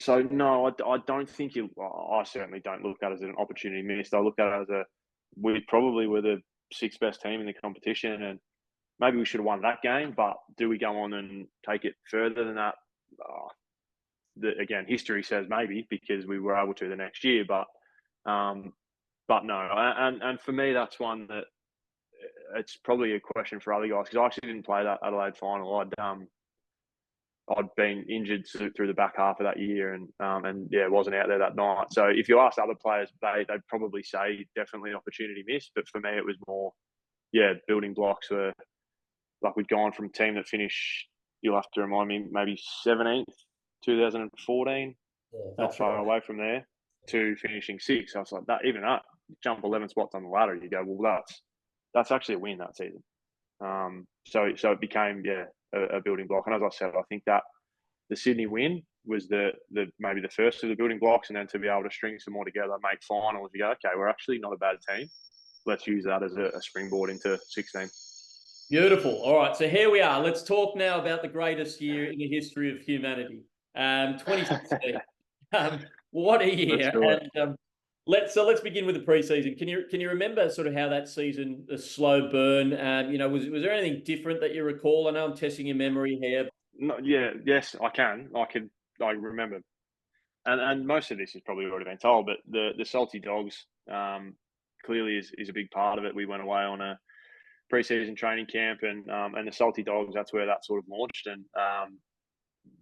So no, I don't think I certainly don't look at it as an opportunity missed. I look at it as we probably were the sixth best team in the competition, and maybe we should have won that game. But do we go on and take it further than that? Again, history says maybe, because we were able to the next year, but no. And for me, that's one that it's probably a question for other guys, because I actually didn't play that Adelaide final. I'd been injured through the back half of that year, and wasn't out there that night. So if you ask other players, they'd probably say definitely opportunity missed. But for me, it was more, building blocks were like we'd gone from a team that finished, you'll have to remind me, maybe 17th, 2014, not far away from there, to finishing sixth. I was like, that jump 11 spots on the ladder, you go, well, that's actually a win that season. So it became a building block. And as I said, I think that the Sydney win was the maybe the first of the building blocks, and then to be able to string some more together, make finals, you go, okay, we're actually not a bad team. Let's use that as a springboard into 16. Beautiful. All right, so here we are. Let's talk now about the greatest year in the history of humanity, 2016. What a year! And let's begin with the preseason. Can you remember sort of how that season, the slow burn? Was there anything different that you recall? I know I'm testing your memory here. No, yes, I can. I remember, and most of this has probably already been told, but the Salty Dogs clearly is a big part of it. We went away on a pre-season training camp, and the Salty Dogs, that's where that sort of launched. And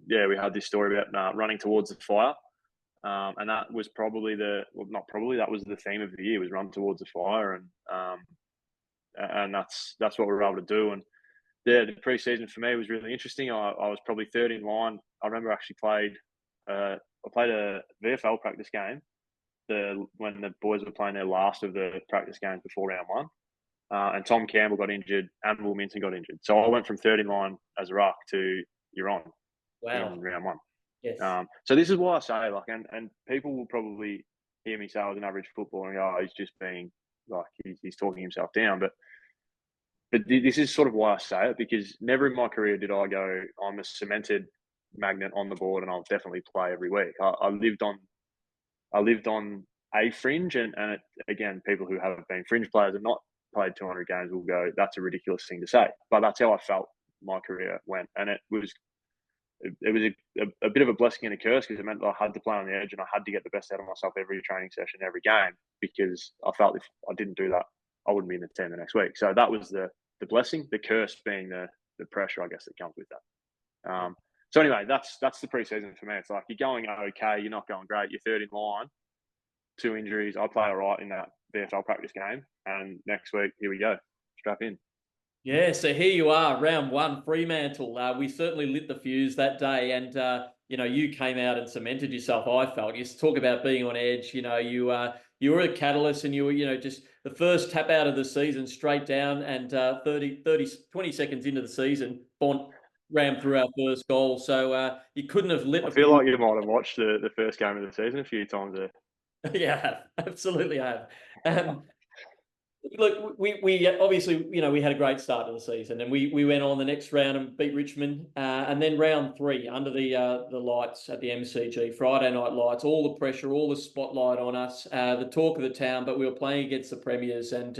we had this story about running towards the fire, and that was probably that was the theme of the year, was run towards the fire, and that's what we were able to do. And the pre-season for me was really interesting. I was probably third in line. I remember I actually played a VFL practice game when the boys were playing their last of the practice games before round one. And Tom Campbell got injured, and Will Minton got injured. So I went from third in line as a ruck to you're on in round one. Yes. So this is why I say, and people will probably hear me say I was an average footballer and go, oh, he's just being he's talking himself down. But this is sort of why I say it, because never in my career did I go, I'm a cemented magnet on the board and I'll definitely play every week. I lived on a fringe, and again, people who haven't been fringe players and not played 200 games will go, that's a ridiculous thing to say. But that's how I felt my career went. And it was a bit of a blessing and a curse, because it meant that I had to play on the edge and I had to get the best out of myself every training session, every game, because I felt if I didn't do that, I wouldn't be in the team the next week. So that was the blessing, the curse being the pressure, I guess, that comes with that. So anyway, that's the preseason for me. It's like you're going okay, you're not going great, you're third in line, 2 injuries. I play all right in that VFL practice game, and next week, here we go, strap in. Yeah, so here you are, round one, Fremantle. We certainly lit the fuse that day, and you came out and cemented yourself. I felt. You talk about being on edge. You were a catalyst, and you were just the first tap out of the season, straight down, and 20 seconds into the season, Bont rammed through our first goal. So you couldn't have lit. I feel like you might have watched the first game of the season a few times there. Yeah, absolutely, I have. Look, we obviously, we had a great start to the season, and we went on the next round and beat Richmond, and then round 3 under the lights at the MCG, Friday night lights, all the pressure, all the spotlight on us, the talk of the town, but we were playing against the premiers, and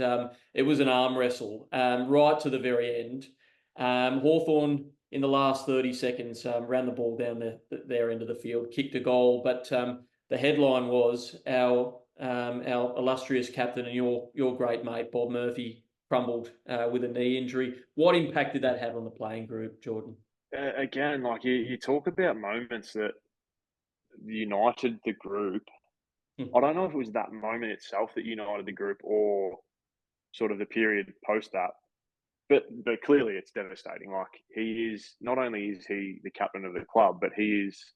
it was an arm wrestle right to the very end. Hawthorn in the last 30 seconds ran the ball down their end of the field, kicked a goal, but the headline was our our illustrious captain and your great mate, Bob Murphy, crumbled with a knee injury. What impact did that have on the playing group, Jordan? Again, like you talk about moments that united the group. I don't know if it was that moment itself that united the group or sort of the period post that. But clearly it's devastating. Like he is not only is he the captain of the club, but he is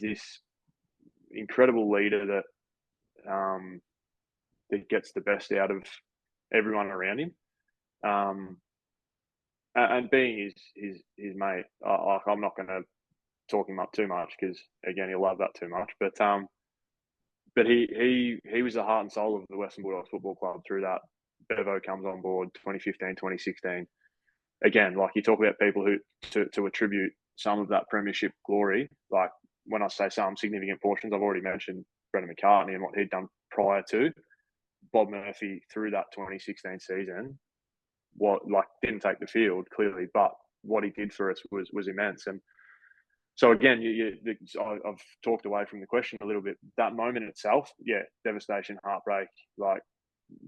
this incredible leader that gets the best out of everyone around him. And being his mate, I'm not going to talk him up too much because again he'll love that too much. But he was the heart and soul of the Western Bulldogs Football Club through that. Bevo comes on board 2015, 2016. Again, like you talk about people who to attribute some of that premiership glory. Like when I say some significant portions, I've already mentioned Brendan McCartney and what he'd done prior to. Bob Murphy through that 2016 season, didn't take the field clearly, but what he did for us was immense. And so again, I've talked away from the question a little bit. That moment itself, yeah, devastation, heartbreak. Like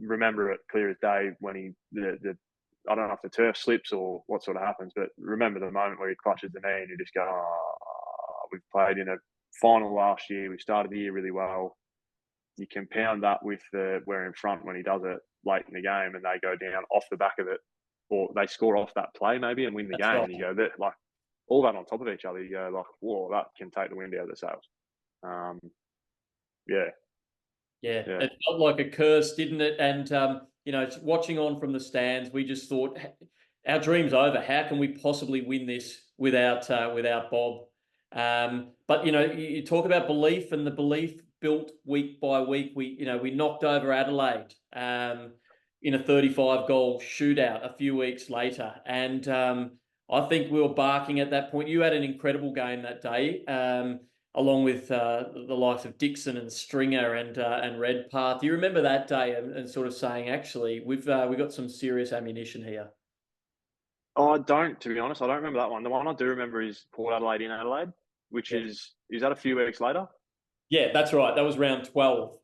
remember it clear as day when I don't know if the turf slips or what sort of happens, but remember the moment where he clutches the knee and you just go, oh, we've played in a final last year. We started the year really well. You compound that with we're in front when he does it late in the game and they go down off the back of it, or they score off that play maybe and win the game. Right. And you go, like, all that on top of each other, you go like, whoa, that can take the wind out of the sails. Yeah, it felt like a curse, didn't it? And watching on from the stands, we just thought, our dream's over. How can we possibly win this without Bob? But you talk about belief, and the belief built week by week. We knocked over Adelaide in a 35-goal shootout a few weeks later, and I think we were barking at that point. You had an incredible game that day. Along with the likes of Dixon and Stringer and Redpath. Do you remember that day and sort of saying, actually, we've got some serious ammunition here? Oh, I don't, to be honest. I don't remember that one. The one I do remember is Port Adelaide in Adelaide, which is that a few weeks later? Yeah, that's right. That was round 12.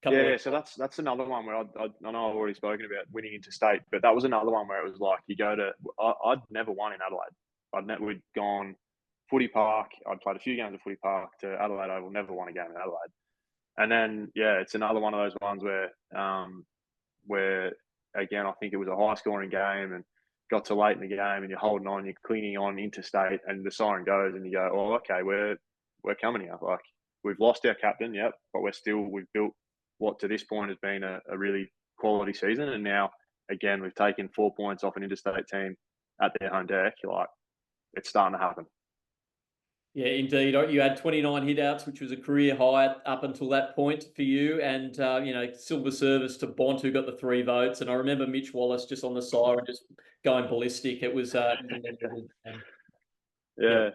So that's another one where I know I've already spoken about winning interstate, but that was another one where it was like you go to. I'd never won in Adelaide. We'd gone Footy Park. I'd played a few games at Footy Park to Adelaide Oval, never won a game in Adelaide. And then, it's another one of those ones where again, I think it was a high-scoring game and got to late in the game and you're holding on, you're clinging on interstate and the siren goes and you go, oh, okay, we're coming here. Like, we've lost our captain, yep, but we've built what to this point has been a really quality season. And now, again, we've taken 4 points off an interstate team at their home deck. Like, it's starting to happen. Yeah, indeed. You had 29 hit-outs, which was a career high up until that point for you. And, silver service to Bont, who got the 3 votes. And I remember Mitch Wallace just on the siren, just going ballistic. It was Yeah,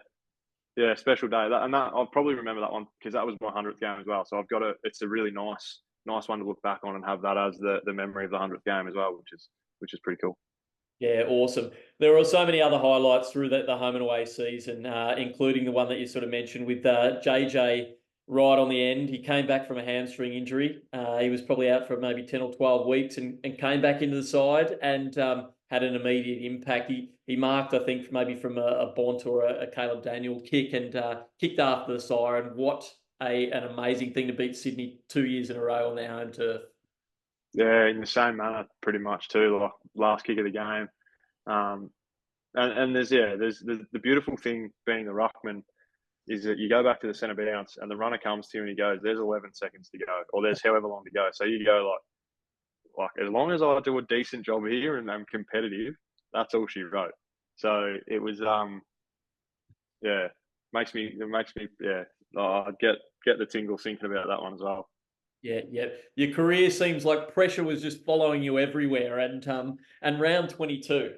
special day. I'll probably remember that one because that was my 100th game as well. So it's a really nice one to look back on and have that as the memory of the 100th game as well, which is pretty cool. Yeah, awesome. There were so many other highlights through the home and away season, including the one that you sort of mentioned with JJ right on the end. He came back from a hamstring injury. He was probably out for maybe 10 or 12 weeks and came back into the side and had an immediate impact. He marked, I think, maybe from a Bont or a Caleb Daniel kick and kicked after the siren. What an amazing thing to beat Sydney 2 years in a row on their home turf. Yeah, in the same manner, pretty much too. Like last kick of the game, and there's the beautiful thing being the ruckman is that you go back to the centre bounce and the runner comes to you and he goes, "There's 11 seconds to go," or "There's however long to go." So you go like as long as I do a decent job here and I'm competitive, that's all she wrote. So it was makes me I get the tingles thinking about that one as well. Yeah. Your career seems like pressure was just following you everywhere. And round 22,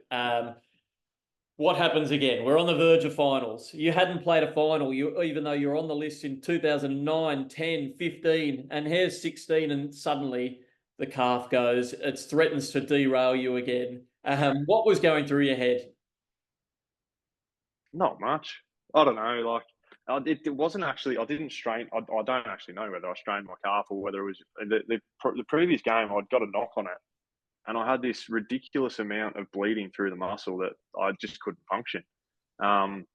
what happens again? We're on the verge of finals. You hadn't played a final, even though you're on the list in 2009, 10, 15, and here's 16, and suddenly the calf goes. It threatens to derail you again. What was going through your head? Not much. I don't know. Like, It wasn't actually. I didn't strain. I don't actually know whether I strained my calf or whether it was the previous game. I'd got a knock on it, and I had this ridiculous amount of bleeding through the muscle that I just couldn't function. But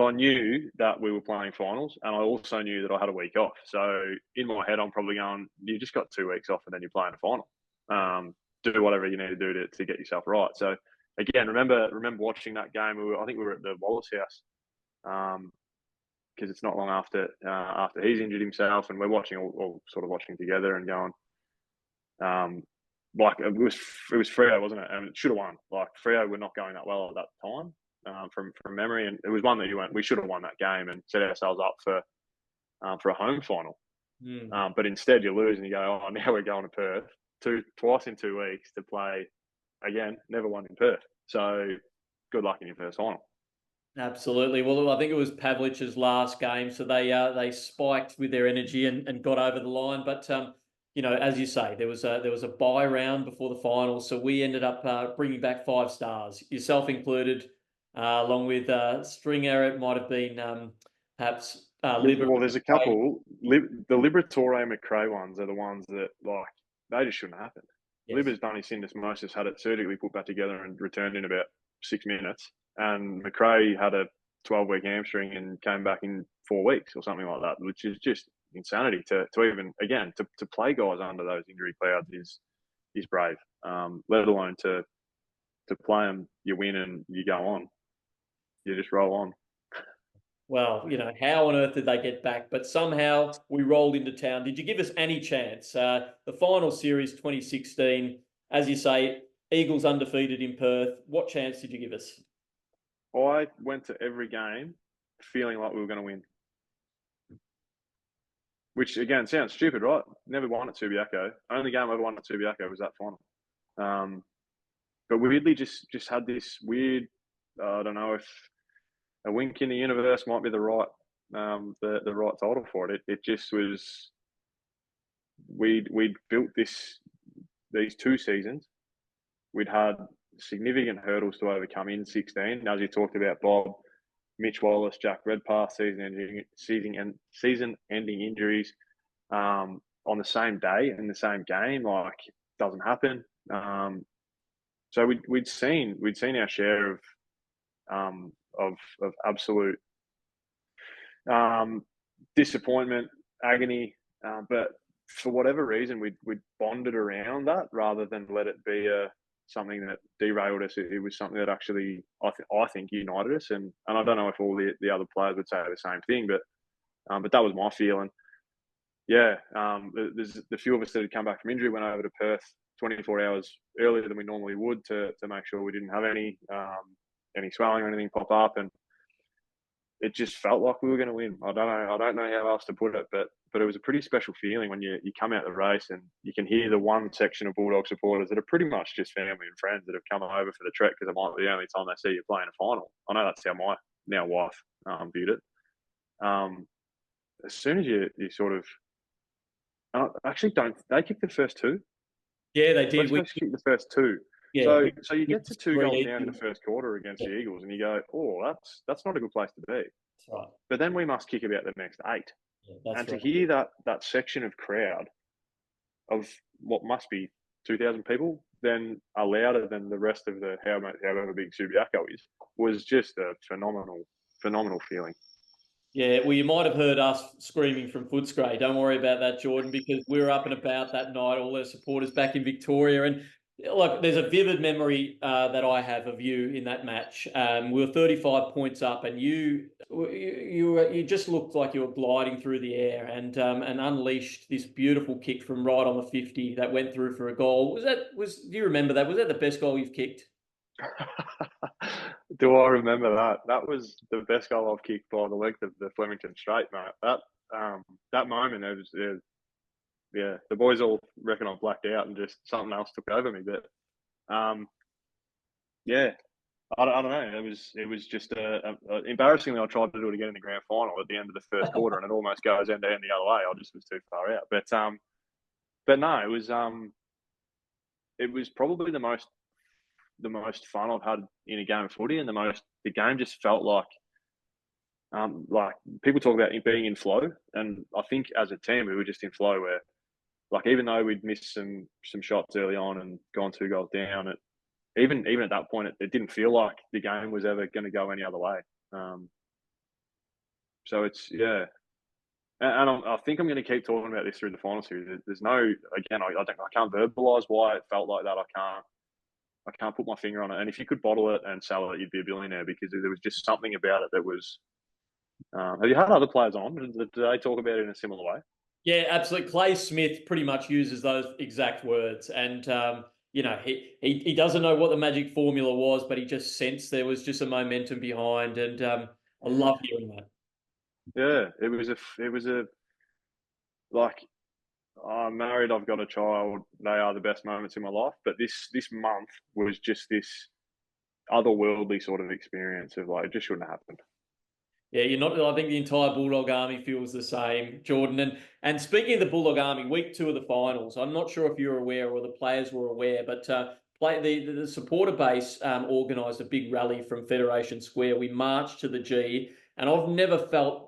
I knew that we were playing finals, and I also knew that I had a week off. So in my head, I'm probably going, "You just got 2 weeks off, and then you're playing a final. Do whatever you need to do to get yourself right." So again, remember watching that game. I think we were at the Wallace house. Because it's not long after he's injured himself, and we're watching all sort of watching together and going, like it was Freo, wasn't it? And it should have won. Like Freo were not going that well at that time, from memory, and it was one that we should have won that game and set ourselves up for a home final. But instead, you lose and you go, oh, now we're going to Perth twice in 2 weeks to play again. Never won in Perth, so good luck in your first final. Absolutely. Well, I think it was Pavlich's last game, so they spiked with their energy and got over the line. But as you say, there was a bye round before the final, so we ended up bringing back 5 stars, yourself included, along with Stringer. It might have been perhaps. Well, there's a couple. The Liberatore McRae ones are the ones that they just shouldn't happen. Yes. Libba's done his syndesmosis, had it surgically put back together and returned in about 6 minutes. And McRae had a 12-week hamstring and came back in 4 weeks or something like that, which is just insanity to even, again, to play guys under those injury clouds is brave, let alone to play them, you win and you go on. You just roll on. Well, how on earth did they get back? But somehow we rolled into town. Did you give us any chance? The final series 2016, as you say, Eagles undefeated in Perth. What chance did you give us? I went to every game feeling like we were going to win. Which, again, sounds stupid, right? Never won at Subiaco. Only game I ever won at Subiaco was that final. But weirdly just had this weird, I don't know if a wink in the universe might be the right the right title for it. It just was, we'd built these 2 seasons. We'd had significant hurdles to overcome in 16, as you talked about, Bob, Mitch Wallace, Jack Redpath, season-ending injuries on the same day in the same game, doesn't happen. So we'd seen our share of absolute disappointment, agony, but for whatever reason, we'd bonded around that rather than let it be something that derailed us. It was something that actually, I think, united us. And I don't know if all the other players would say the same thing, but that was my feeling. Yeah, there's the few of us that had come back from injury went over to Perth 24 hours earlier than we normally would to make sure we didn't have any swelling or anything pop up, and it just felt like we were going to win. I don't know how else to put it, but it was a pretty special feeling when you come out the race and you can hear the one section of Bulldog supporters that are pretty much just family and friends that have come over for the trek because it might be the only time they see you playing a final. I know that's how my now wife viewed it. As soon as you sort of actually don't they kick the first 2? Yeah, they did. We kicked the first 2. Yeah, so you get to 2 goals down in the first quarter against the Eagles, and you go, "Oh, that's not a good place to be." That's right. But then we must kick about the next 8, and to hear that section of crowd of what must be 2,000 people, then are louder than the rest of the however big Subiaco is, was just a phenomenal feeling. Yeah, well, you might have heard us screaming from Footscray. Don't worry about that, Jordan, because we were up and about that night, all their supporters back in Victoria. And look, there's a vivid memory that I have of you in that match. We were 35 points up, and you just looked like you were gliding through the air and unleashed this beautiful kick from right on the 50 that went through for a goal. Do you remember that? Was that the best goal you've kicked? Do I remember that? That was the best goal I've kicked by the length of the Flemington Straight, mate. That moment, it was, the boys all reckon I blacked out and just something else took over me. But yeah, I don't know. It was just embarrassingly. I tried to do it again in the grand final at the end of the first quarter, and it almost goes end to end the other way. I just was too far out. But no, it was probably the most fun I've had in a game of footy, and the game just felt like like people talk about being in flow, and I think as a team we were just in flow where, like, even though we'd missed some shots early on and gone 2 goals down, even at that point it didn't feel like the game was ever going to go any other way. So it's and I think I'm going to keep talking about this through the final series. There's no, again, I can't verbalise why it felt like that. I can't put my finger on it. And if you could bottle it and sell it, you'd be a billionaire, because there was just something about it that was. Have you had other players on? Did they talk about it in a similar way? Yeah, absolutely. Clay Smith pretty much uses those exact words, and he doesn't know what the magic formula was, but he just sensed there was just a momentum behind, and I love hearing that. Yeah, it was a like, I'm married, I've got a child. They are the best moments in my life. But this month was just this otherworldly sort of experience of, like, it just shouldn't have happened. Yeah, you're not. I think the entire Bulldog Army feels the same, Jordan. And speaking of the Bulldog Army, week 2 of the finals. I'm not sure if you're aware or the players were aware, but the supporter base organised a big rally from Federation Square. We marched to the G, and I've never felt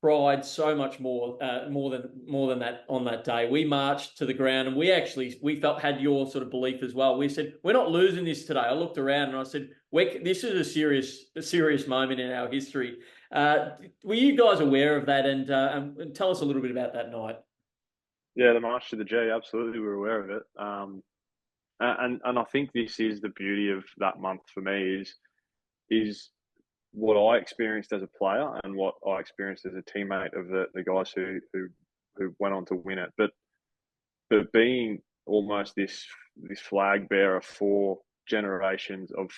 pride so much more than that on that day. We marched to the ground, and we had your sort of belief as well. We said, we're not losing this today. I looked around and I said, this is a serious moment in our history. Were you guys aware of that? And tell us a little bit about that night. Yeah, the march to the G, absolutely, we were aware of it. And I think this is the beauty of that month for me is what I experienced as a player and what I experienced as a teammate of the guys who went on to win it. But being almost this flag bearer for generations of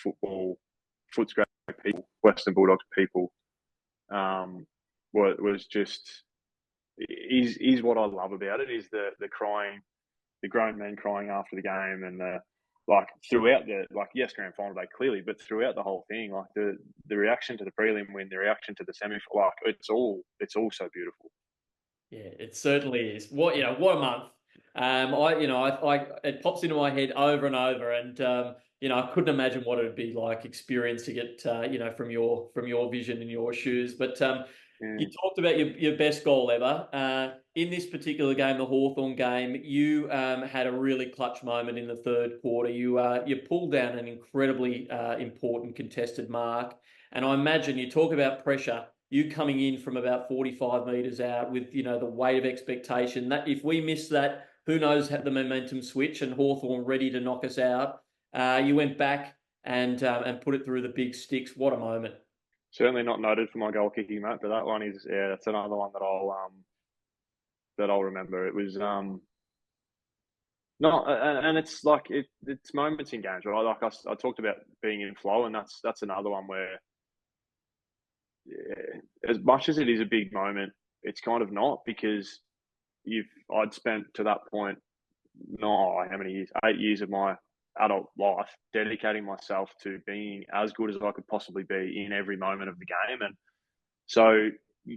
Footscray people, Western Bulldogs people, was just is what I love about it, is the crying, the grown men crying after the game, and throughout yes, grand final day clearly, but throughout the whole thing, like the reaction to the prelim win, the reaction to the semi, like it's all so beautiful. Yeah, it certainly is. What a month. It pops into my head over and over, and I couldn't imagine what it would be like experiencing it, from your vision and your shoes. But you talked about your best goal ever. In this particular game, the Hawthorn game, you had a really clutch moment in the third quarter. You pulled down an incredibly important contested mark. And I imagine, you talk about pressure, you coming in from about 45 metres out with, the weight of expectation. That if we miss that, who knows, the momentum switch, and Hawthorn ready to knock us out. You went back and put it through the big sticks. What a moment. Certainly not noted for my goal kicking, mate, but that one is, that's another one that I'll remember. It was no, and it's like it's moments in games, right? Like I talked about being in flow, and that's another one where, as much as it is a big moment, it's kind of not, because I'd spent to that point, how many years? 8 years of my adult life dedicating myself to being as good as I could possibly be in every moment of the game, and so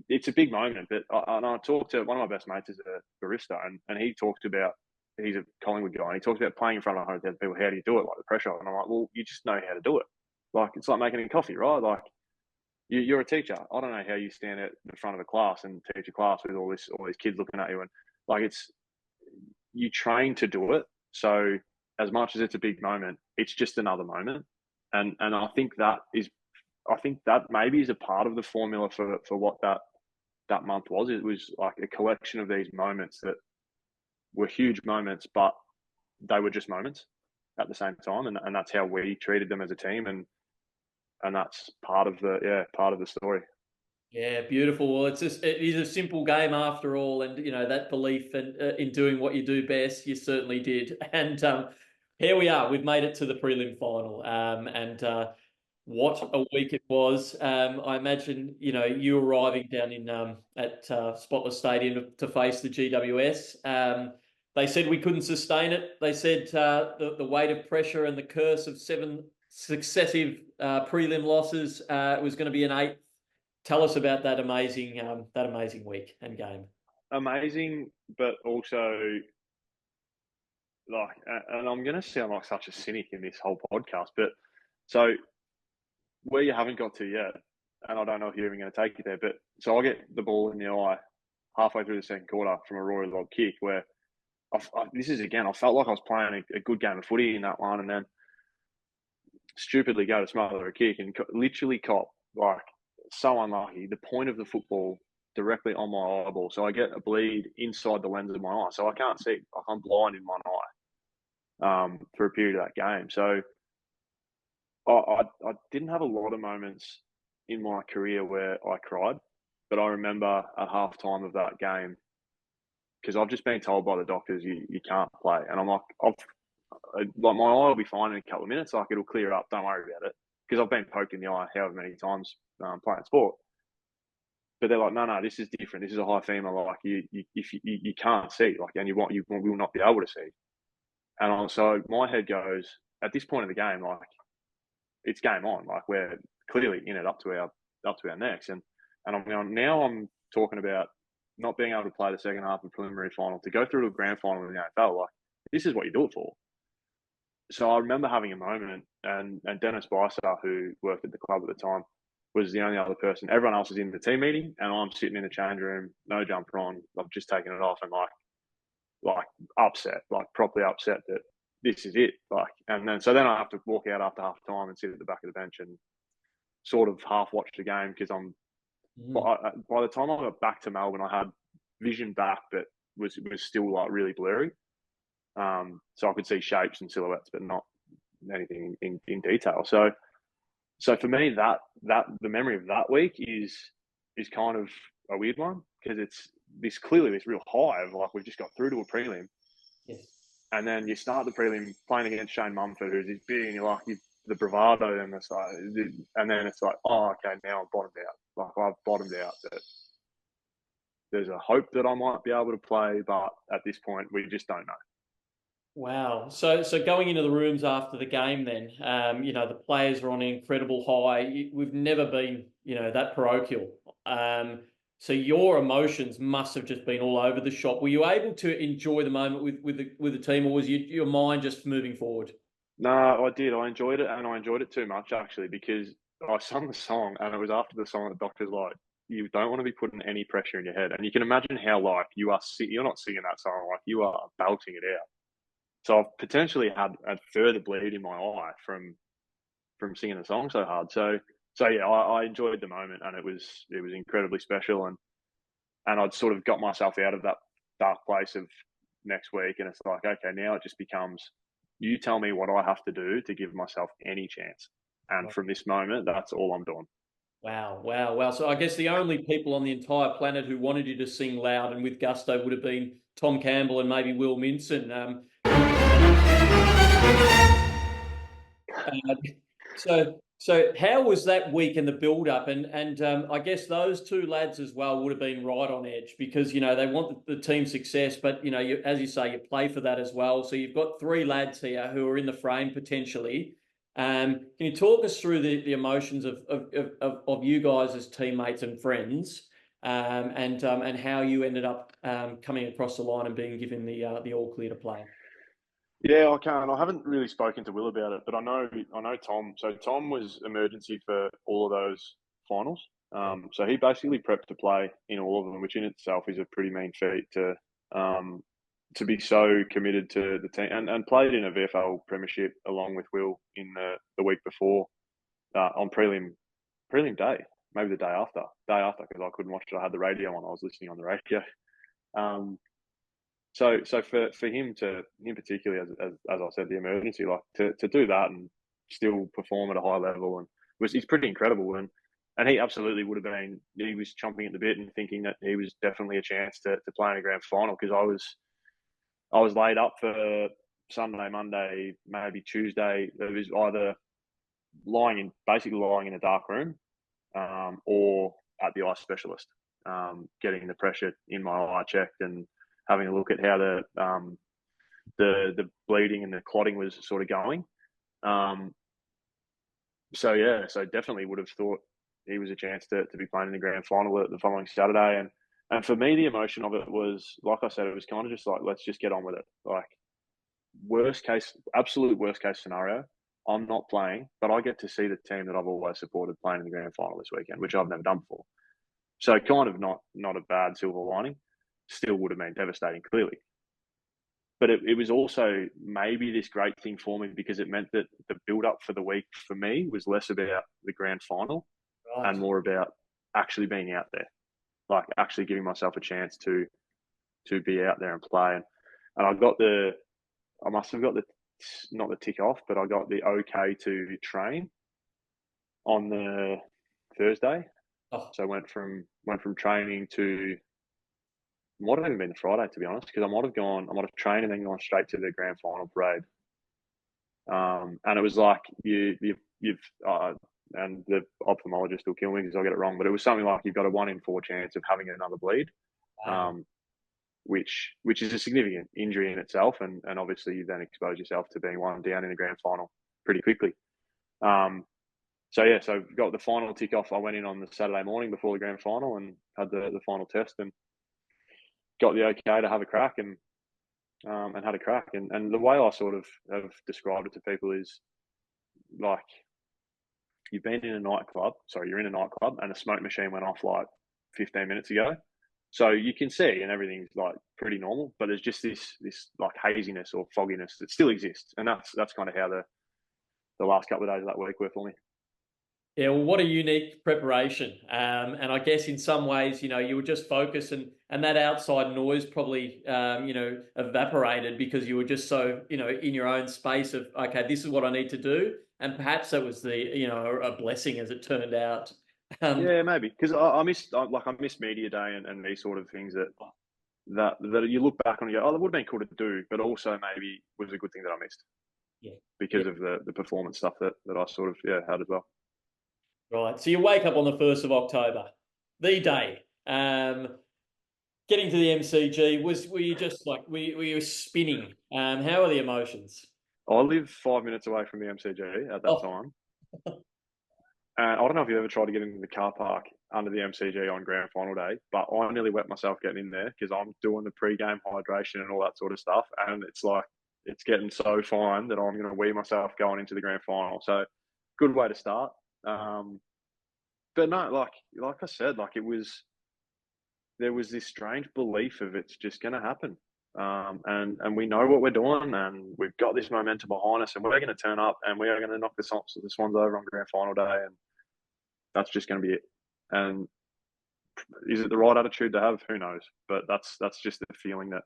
it's a big moment. But I talked to one of my best mates, is a barista, and he talked about, he's a Collingwood guy, and he talks about playing in front of 100,000 people. How do you do it? Like the pressure, and I'm like, well, you just know how to do it. Like it's like making a coffee, right? Like you're a teacher. I don't know how you stand at the front of a class and teach a class with all these kids looking at you, and like you train to do it. So as much as it's a big moment, it's just another moment, and I think that maybe is a part of the formula for what that month was. It was like a collection of these moments that were huge moments, but they were just moments at the same time, and that's how we treated them as a team, and that's part of the story. Yeah, beautiful. Well, it is a simple game after all, and that belief in doing what you do best, you certainly did. And here we are. We've made it to the prelim final, and what a week it was. I imagine you arriving down in at Spotless Stadium to face the GWS. They said we couldn't sustain it. They said the weight of pressure and the curse of 7 successive prelim losses, it was going to be an 8th. Tell us about that amazing week and game. Amazing, but also, like, and I'm going to sound like such a cynic in this whole podcast, but so where you haven't got to yet, and I don't know if you're even going to take it there. But so I get the ball in the eye halfway through the second quarter from a Rory Log kick where I felt like I was playing a good game of footy in that one, and then stupidly go to smother a kick and literally cop, like, so unlucky, the point of the football directly on my eyeball. So I get a bleed inside the lens of my eye. So I can't see. Like, I'm blind in one eye for a period of that game. So I didn't have a lot of moments in my career where I cried, but I remember at halftime of that game, because I've just been told by the doctors you can't play, and I'm like, my eye will be fine in a couple of minutes, like it'll clear up, don't worry about it, because I've been poked in the eye however many times playing sport. But they're like, no, this is different. This is a high female. Like you can't see, like, and you will not be able to see. And so my head goes at this point of the game, like, it's game on. Like, we're clearly in it up to our necks, and I'm going, now I'm talking about not being able to play the second half of the preliminary final to go through to a grand final in the AFL. Like, this is what you do it for. So I remember having a moment, and Dennis Bicer, who worked at the club at the time, was the only other person. Everyone else is in the team meeting, and I'm sitting in the change room, no jumper on. I've just taken it off, and like upset, like properly upset that this is it. Like, and then I have to walk out after half time and sit at the back of the bench and sort of half watch the game, because by the time I got back to Melbourne, I had vision back, but was still like really blurry. So I could see shapes and silhouettes, but not anything in detail. So for me, that the memory of that week is kind of a weird one, because it's this real high of, like, we've just got through to a prelim. Yes. And then you start the prelim playing against Shane Mumford, who's this big, and you're like, the bravado, and it's like, and then it's like, oh, okay, now I'm bottomed out. Like, I've bottomed out. That there's a hope that I might be able to play, but at this point, we just don't know. Wow. So going into the rooms after the game, then, the players are on an incredible high. We've never been, that parochial. So your emotions must have just been all over the shop. Were you able to enjoy the moment with the team, or was your mind just moving forward? No, I did. I enjoyed it, and I enjoyed it too much, actually, because I sung the song, and it was after the song that the doctor's like, you don't want to be putting any pressure in your head. And you can imagine how, like, you're not singing that song, like, you are belting it out. So I've potentially had a further bleed in my eye from singing the song so hard. So yeah, I enjoyed the moment, and it was incredibly special, and I'd sort of got myself out of that dark place of next week, and it's like, okay, now it just becomes, you tell me what I have to do to give myself any chance, and from this moment, that's all I'm doing. Wow. So I guess the only people on the entire planet who wanted you to sing loud and with gusto would have been Tom Campbell and maybe Will Minson. So how was that week and the build up? And I guess those two lads as well would have been right on edge, because they want the team success, but as you say, you play for that as well. So you've got three lads here who are in the frame potentially. Can you talk us through the emotions of you guys as teammates and friends, and how you ended up coming across the line and being given the all clear to play? Yeah, I can. I haven't really spoken to Will about it, but I know Tom. So Tom was emergency for all of those finals. So he basically prepped to play in all of them, which in itself is a pretty mean feat to be so committed to the team, and played in a VFL Premiership along with Will in the week before on prelim day, maybe the day after, because I couldn't watch it. I had the radio on. I was listening on the radio. So for him particularly, as I said, the emergency, like to do that and still perform at a high level, and he's pretty incredible, and he absolutely would have been. He was chomping at the bit and thinking that he was definitely a chance to play in a grand final, because I was laid up for Sunday, Monday, maybe Tuesday. It was either lying in a dark room, or at the eye specialist, getting the pressure in my eye checked and having a look at how the bleeding and the clotting was sort of going. So definitely would have thought he was a chance to be playing in the grand final the following Saturday. And for me, the emotion of it was, like I said, it was kind of just like, let's just get on with it. Like, absolute worst case scenario, I'm not playing, but I get to see the team that I've always supported playing in the grand final this weekend, which I've never done before. So kind of not a bad silver lining. Still would have been devastating, clearly. But it was also maybe this great thing for me because it meant that the build-up for the week for me was less about the grand final and more about actually being out there, like actually giving myself a chance to be out there and play. And I must have got not the tick off, but I got the okay to train on the Thursday. Oh. So I went from training to, might have even been the Friday, to be honest, because I might have trained and then gone straight to the grand final parade. And it was like you've and the ophthalmologist will kill me because I'll get it wrong, but it was something like you've got a 1 in 4 chance of having another bleed, which is a significant injury in itself, and obviously you then expose yourself to being one down in the grand final pretty quickly. So got the final tick off. I went in on the Saturday morning before the grand final and had the final test and got the okay to have a crack and had a crack. And the way I sort of have described it to people is like you're in a nightclub and a smoke machine went off like 15 minutes ago. So you can see and everything's like pretty normal, but there's just this like haziness or fogginess that still exists. And that's kind of how the last couple of days of that week were for me. Yeah, well, what a unique preparation. And I guess in some ways, you were just focused and that outside noise probably, evaporated because you were just so, in your own space of, okay, this is what I need to do. And perhaps that was a blessing as it turned out. Yeah, maybe. Because I miss media day and these sort of things that you look back on and go, oh, that would have been cool to do, but also maybe was a good thing that I missed. Yeah. Because of the performance stuff that I sort of had as well. Right. So you wake up on the 1st of October, the day. Getting to the MCG, were you just like, were you spinning? How are the emotions? I live 5 minutes away from the MCG at that time. And I don't know if you've ever tried to get into the car park under the MCG on grand final day, but I nearly wet myself getting in there because I'm doing the pre-game hydration and all that sort of stuff. And it's like, it's getting so fine that I'm going to wee myself going into the grand final. So good way to start. But no, like I said, like there was this strange belief of it's just going to happen. And we know what we're doing and we've got this momentum behind us and we're going to turn up and we are going to knock the Swans over on grand final day. And that's just going to be it. And is it the right attitude to have? Who knows? But that's just the feeling that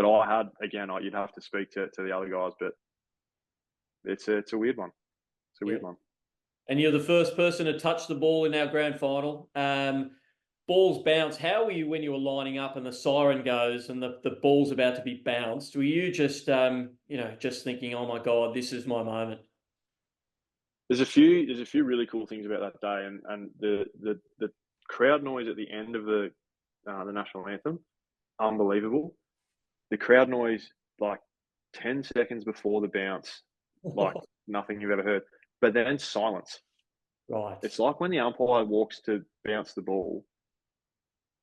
I had. Again, you'd have to speak to the other guys, but it's a weird one. It's a weird one. And you're the first person to touch the ball in our grand final. Balls bounce. How were you when you were lining up and the siren goes and the ball's about to be bounced? Were you just, just thinking, oh my God, this is my moment? There's a few really cool things about that day, and the crowd noise at the end of the national anthem, unbelievable. The crowd noise like 10 seconds before the bounce, like nothing you've ever heard. But then silence. Right. It's like when the umpire walks to bounce the ball,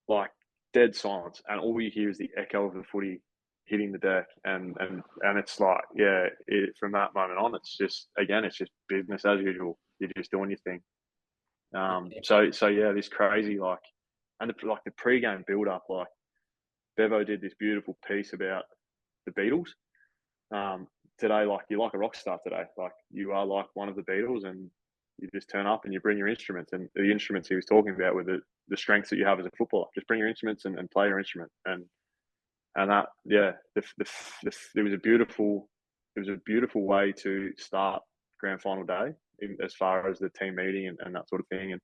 like dead silence, and all you hear is the echo of the footy hitting the deck, and it's like, from that moment on, it's just business as usual. You're just doing your thing. So this crazy and the pre-game build-up, like Bevo did this beautiful piece about the Beatles. Today, like you're like a rock star today. Like you are like one of the Beatles, and you just turn up and you bring your instruments. And the instruments he was talking about were the strengths that you have as a footballer. Just bring your instruments and play your instrument. And that, it was a beautiful way to start grand final day, as far as the team meeting and that sort of thing.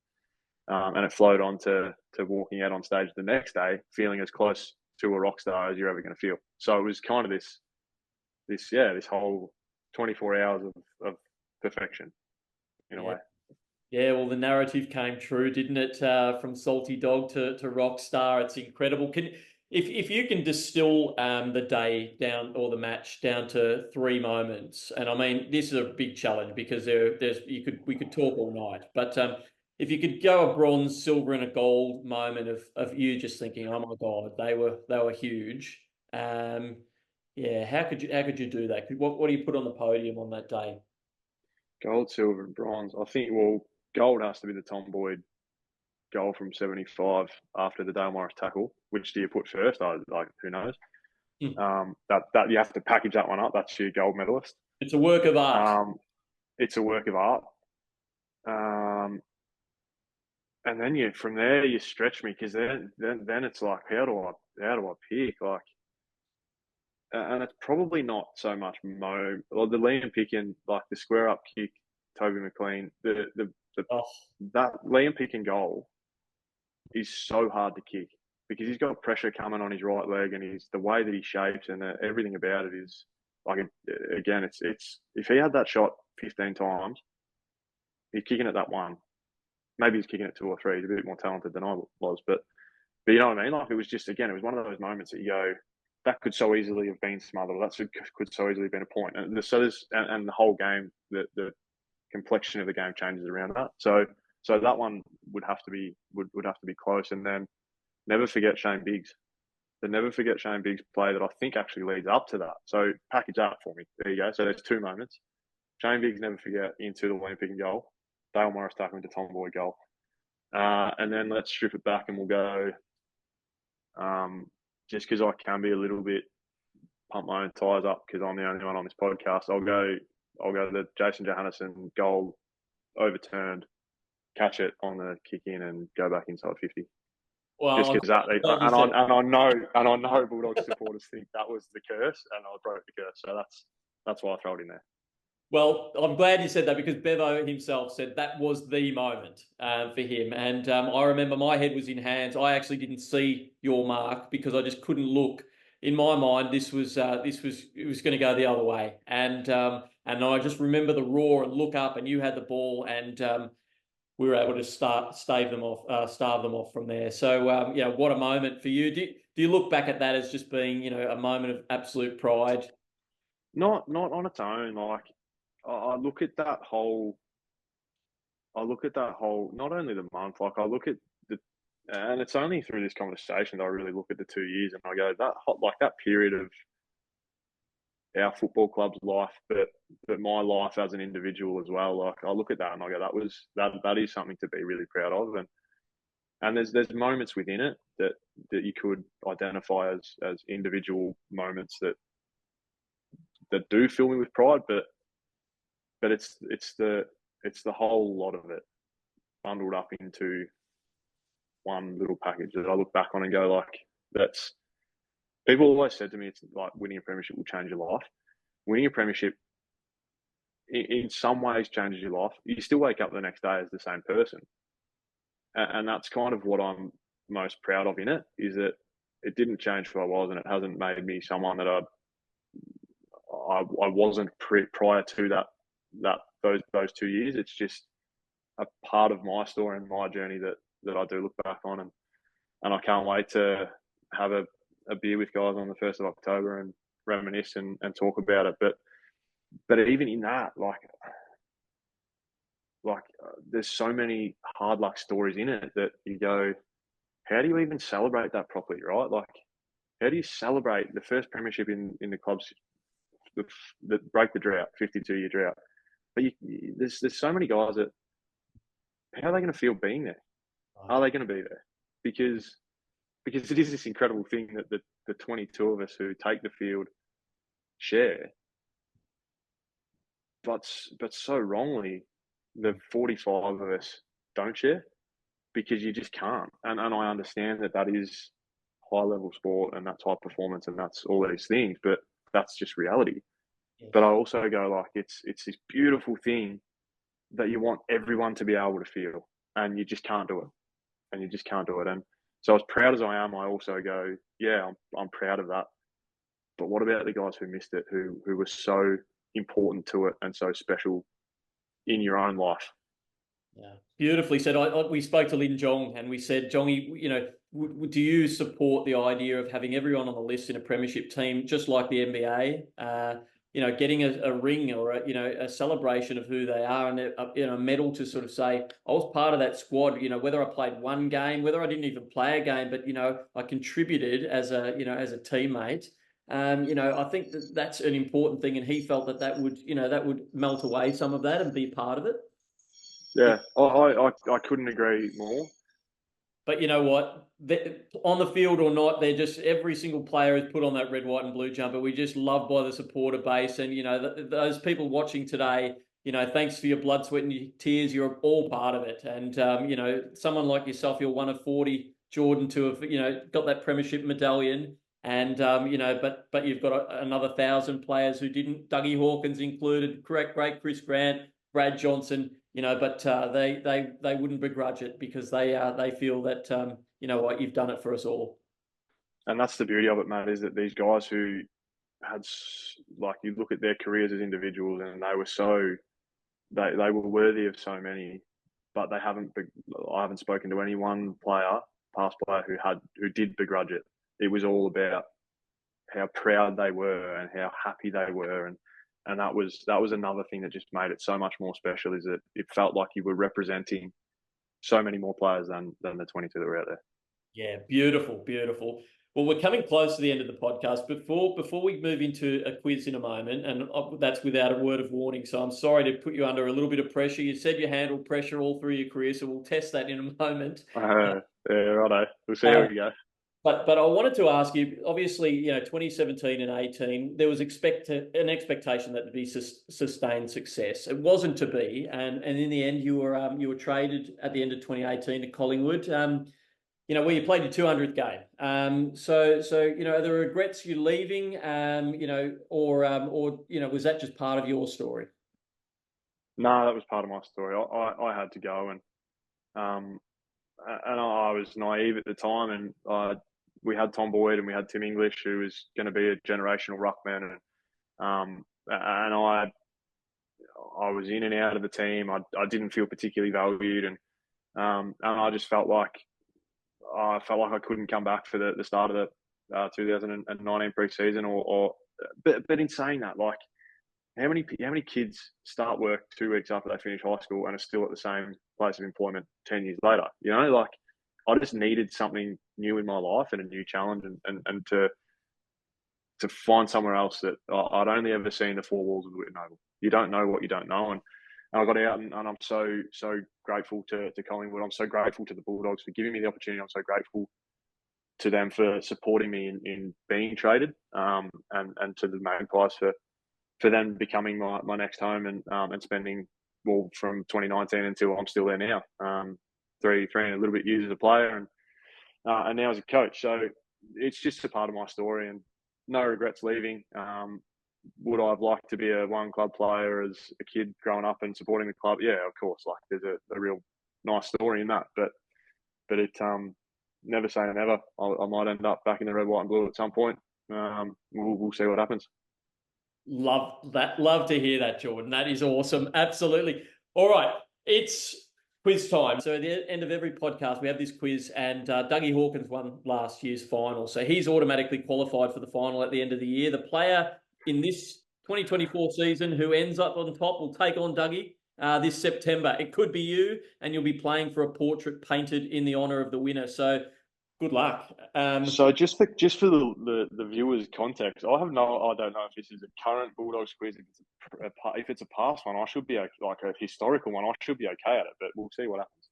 And it flowed on to walking out on stage the next day, feeling as close to a rock star as you're ever going to feel. So it was kind of this whole 24 hours of perfection in a way. Yeah, well, the narrative came true, didn't it? From salty dog to rock star. It's incredible. If you can distill the day down or the match down to 3 moments, and I mean this is a big challenge because we could talk all night, but if you could go a bronze, silver, and a gold moment of you just thinking, oh my God, they were huge. How could you do that? What do you put on the podium on that day? Gold, silver, and bronze. I think, well, gold has to be the Tom Boyd goal from 75 after the Dale Morris tackle. Which do you put first? Who knows? That you have to package that one up. That's your gold medalist. It's a work of art. It's a work of art. And then from there you stretch me, because then it's like, how do I pick, like, and it's probably not so much the Liam Picken, like the square up kick, Toby McLean, that Liam Picken goal is so hard to kick, because he's got pressure coming on his right leg, and the way that he shapes and everything about it is like, again, it's if he had that shot 15 times, he's kicking it that one. Maybe he's kicking it 2 or 3. He's a bit more talented than I was, but you know what I mean? Like, it was just, again, it was one of those moments that you go, that could so easily have been smothered. That could so easily have been a point. And the whole game, the complexion of the game changes around that. So that one would have to be close. And then never forget Shane Biggs. The never forget Shane Biggs play that I think actually leads up to that. So package that for me. There you go. So there's 2 moments. Shane Biggs never forget into the Olympic goal. Dale Morris tackling to Tom Boyd goal. And then let's strip it back and we'll go, just because I can be a little bit pump my own tyres up because I'm the only one on this podcast, I'll go the Jason Johannesson goal overturned, catch it on the kick in and go back inside 50. Well, just because that, and I know Bulldogs supporters think that was the curse, and I broke the curse, so that's why I throw it in there. Well, I'm glad you said that, because Bevo himself said that was the moment for him. And I remember my head was in hands. I actually didn't see your mark because I just couldn't look. In my mind, it was going to go the other way. And I just remember the roar and look up, and you had the ball, and we were able to starve them off from there. So what a moment for you. Do you look back at that as just being, a moment of absolute pride? Not on its own, like. I look at that whole, not only the month, like I look at and it's only through this conversation that I really look at the 2 years and I go, that period of our football club's life, but my life as an individual as well. Like I look at that and I go, that is something to be really proud of. And there's moments within it that you could identify as individual moments that do fill me with pride, but it's the whole lot of it bundled up into one little package that I look back on and go, like, that's. People always said to me, it's like winning a premiership will change your life. Winning a premiership, in some ways, changes your life. You still wake up the next day as the same person, and that's kind of what I'm most proud of in it. Is that it didn't change who I was, and it hasn't made me someone that I wasn't prior to those 2 years. It's just a part of my story and my journey that I do look back on, and I can't wait to have a beer with guys on the 1st of October and reminisce and talk about it. But even in that, there's so many hard luck stories in it that you go, how do you even celebrate that properly, right? Like, how do you celebrate the first premiership in the club's that break the drought, 52-year drought? But there's so many guys that, how are they going to feel being there? Are they going to be there? Because it is this incredible thing that the 22 of us who take the field share, but so wrongly the 45 of us don't share, because you just can't. And I understand that is high level sport and that's high performance and that's all these things, but that's just reality. Yes. But I also go, like, it's this beautiful thing that you want everyone to be able to feel, and you just can't do it. And so as proud as I am, I also go, yeah, I'm proud of that. But what about the guys who missed it, who were so important to it and so special in your own life? Yeah, beautifully said. We spoke to Lin Jong and we said, Jongy, do you support the idea of having everyone on the list in a premiership team, just like the NBA? Getting a ring or a celebration of who they are, and a medal to sort of say, I was part of that squad. Whether I played one game, whether I didn't even play a game, but I contributed as a teammate. I think that's an important thing, and he felt that would melt away some of that and be part of it. Yeah, I couldn't agree more. But you know what? On the field or not, they're just every single player is put on that red, white, and blue jumper. We just love by the supporter base, and those people watching today. Thanks for your blood, sweat, and your tears. You're all part of it. And someone like yourself, you're one of 40, Jordan, to have got that premiership medallion. And but you've got another 1,000 players who didn't. Dougie Hawkins included, great Chris Grant, Brad Johnson. But they wouldn't begrudge it because they feel that you've done it for us all. And that's the beauty of it, Matt, is that these guys who had, like, you look at their careers as individuals, and they were worthy of so many, but I haven't spoken to any one past player who did begrudge it. It was all about how proud they were and how happy they were, and that was another thing that just made it so much more special. Is that it felt like you were representing so many more players than the 22 that were out there. Yeah, beautiful. Well, we're coming close to the end of the podcast. Before we move into a quiz in a moment, and that's without a word of warning, so I'm sorry to put you under a little bit of pressure. You said you handled pressure all through your career, so we'll test that in a moment. Yeah, righto. We'll see how we go. But I wanted to ask you, obviously, 2017 and 18, there was an expectation that there'd be sustained success. It wasn't to be, and in the end, you were traded at the end of 2018 to Collingwood. Where you played your 200th game. So are there regrets you leaving? Or was that just part of your story? No, that was part of my story. I had to go, and I was naive at the time, and we had Tom Boyd and we had Tim English, who was going to be a generational ruckman, and I was in and out of the team. I didn't feel particularly valued, and I just felt like I couldn't come back for the start of the 2019 pre-season, but in saying that, like, how many kids start work 2 weeks after they finish high school and are still at the same place of employment 10 years later? Like, I just needed something new in my life and a new challenge, and to find somewhere else that I'd only ever seen the four walls of the Whitten Oval. You don't know what you don't know, and I got out, and I'm so grateful to Collingwood. I'm so grateful to the Bulldogs for giving me the opportunity. I'm so grateful to them for supporting me in being traded, and to the Magpies for them becoming my next home, and spending, well, from 2019 until I'm still there now, 3 and a little bit years as a player, and now as a coach. So it's just a part of my story, and no regrets leaving. Would I have liked to be a one club player as a kid growing up and supporting the club? Yeah, of course. Like, there's a real nice story in that, but it never say never. I might end up back in the red, white, and blue at some point. We'll see what happens. Love that. Love to hear that, Jordan. That is awesome. Absolutely. All right, it's quiz time. So at the end of every podcast, we have this quiz, and Dougie Hawkins won last year's final, so he's automatically qualified for the final at the end of the year. The player in this 2024 season who ends up on top will take on Dougie this September. It could be you, and you'll be playing for a portrait painted in the honour of the winner. So good luck. So just for the viewers' context, I don't know if this is a current Bulldogs quiz. If it's a past one, I should be like a historical one. I should be okay at it, but we'll see what happens.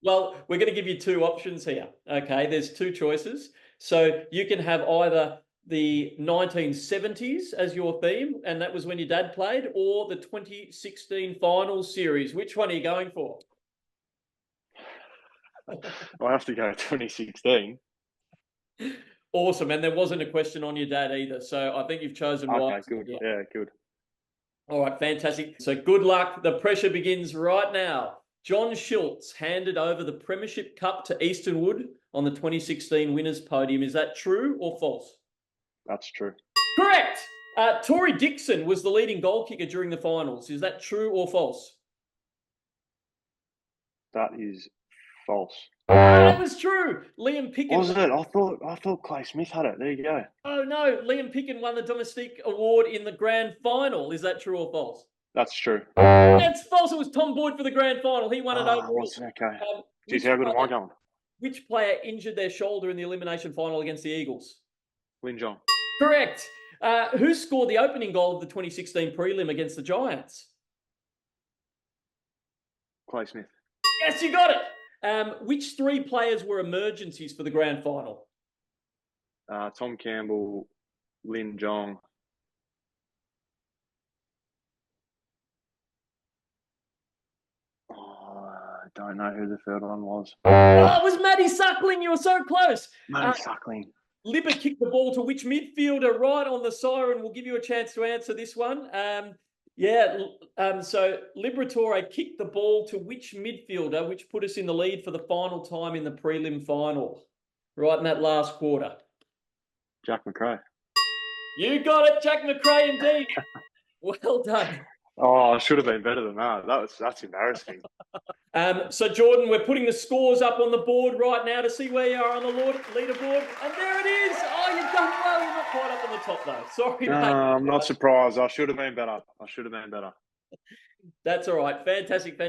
Well, we're going to give you 2 options here. Okay, there's 2 choices. So you can have either the 1970s as your theme, and that was when your dad played, or the 2016 finals series. Which one are you going for? I have to go 2016. Awesome. And there wasn't a question on your dad either. So I think you've chosen right. Okay, good. Yeah, good. All right, fantastic. So good luck. The pressure begins right now. John Schultz handed over the Premiership Cup to Eastonwood on the 2016 winners podium. Is that true or false? That's true. Correct. Tory Dixon was the leading goal kicker during the finals. Is that true or false? That is false. That was true. Liam Picken. Was it? I thought Clay Smith had it. There you go. Oh no, Liam Picken won the domestic award in the grand final. Is that true or false? That's true. That's false. It was Tom Boyd for the grand final. He won it over. Okay. Geez, how good am I going? Which player injured their shoulder in the elimination final against the Eagles? Lin Jong. Correct. Who scored the opening goal of the 2016 prelim against the Giants? Clay Smith. Yes, you got it. Which three players were emergencies for the grand final? Tom Campbell, Lin Jong. I don't know who the third one was. Oh, it was Matty Suckling. You were so close. Matty Suckling. Libba kicked the ball to which midfielder? Right on the siren. We'll give you a chance to answer this one. So Liberatore kicked the ball to which midfielder, which put us in the lead for the final time in the prelim final, right in that last quarter. Jack McRae. You got it, Jack McRae, indeed. Well done. Oh, I should have been better than that. That's embarrassing. So, Jordan, we're putting the scores up on the board right now to see where you are on the leaderboard. And there it is. Oh, you've done well. You're not quite up on the top, though. Sorry, mate. I'm not surprised. I should have been better. That's all right. Fantastic.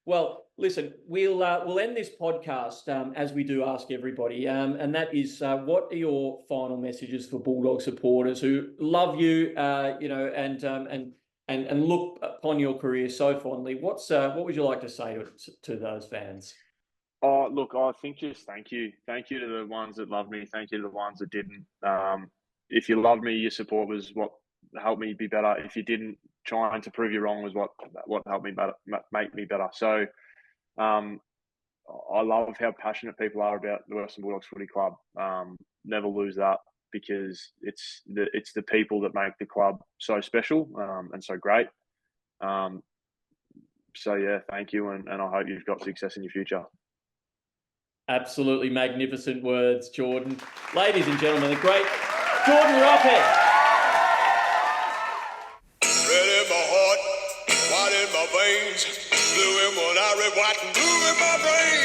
Well, listen, we'll end this podcast as we do ask everybody, and that is, what are your final messages for Bulldog supporters who love you, and look upon your career so fondly? What would you like to say to those fans? Oh, look, I think just thank you to the ones that loved me. Thank you to the ones that didn't. If you loved me, your support was what helped me be better. If you didn't, trying to prove you wrong was what helped me better, make me better. So, I love how passionate people are about the Western Bulldogs Footy Club. Never lose that, because it's the people that make the club so special and so great. So yeah, thank you, and I hope you've got success in your future. Absolutely magnificent words, Jordan. Ladies and gentlemen, the great Jordan Roughead. Red in my heart, white in my veins, blue in one eye, red, white, and blue in my brain.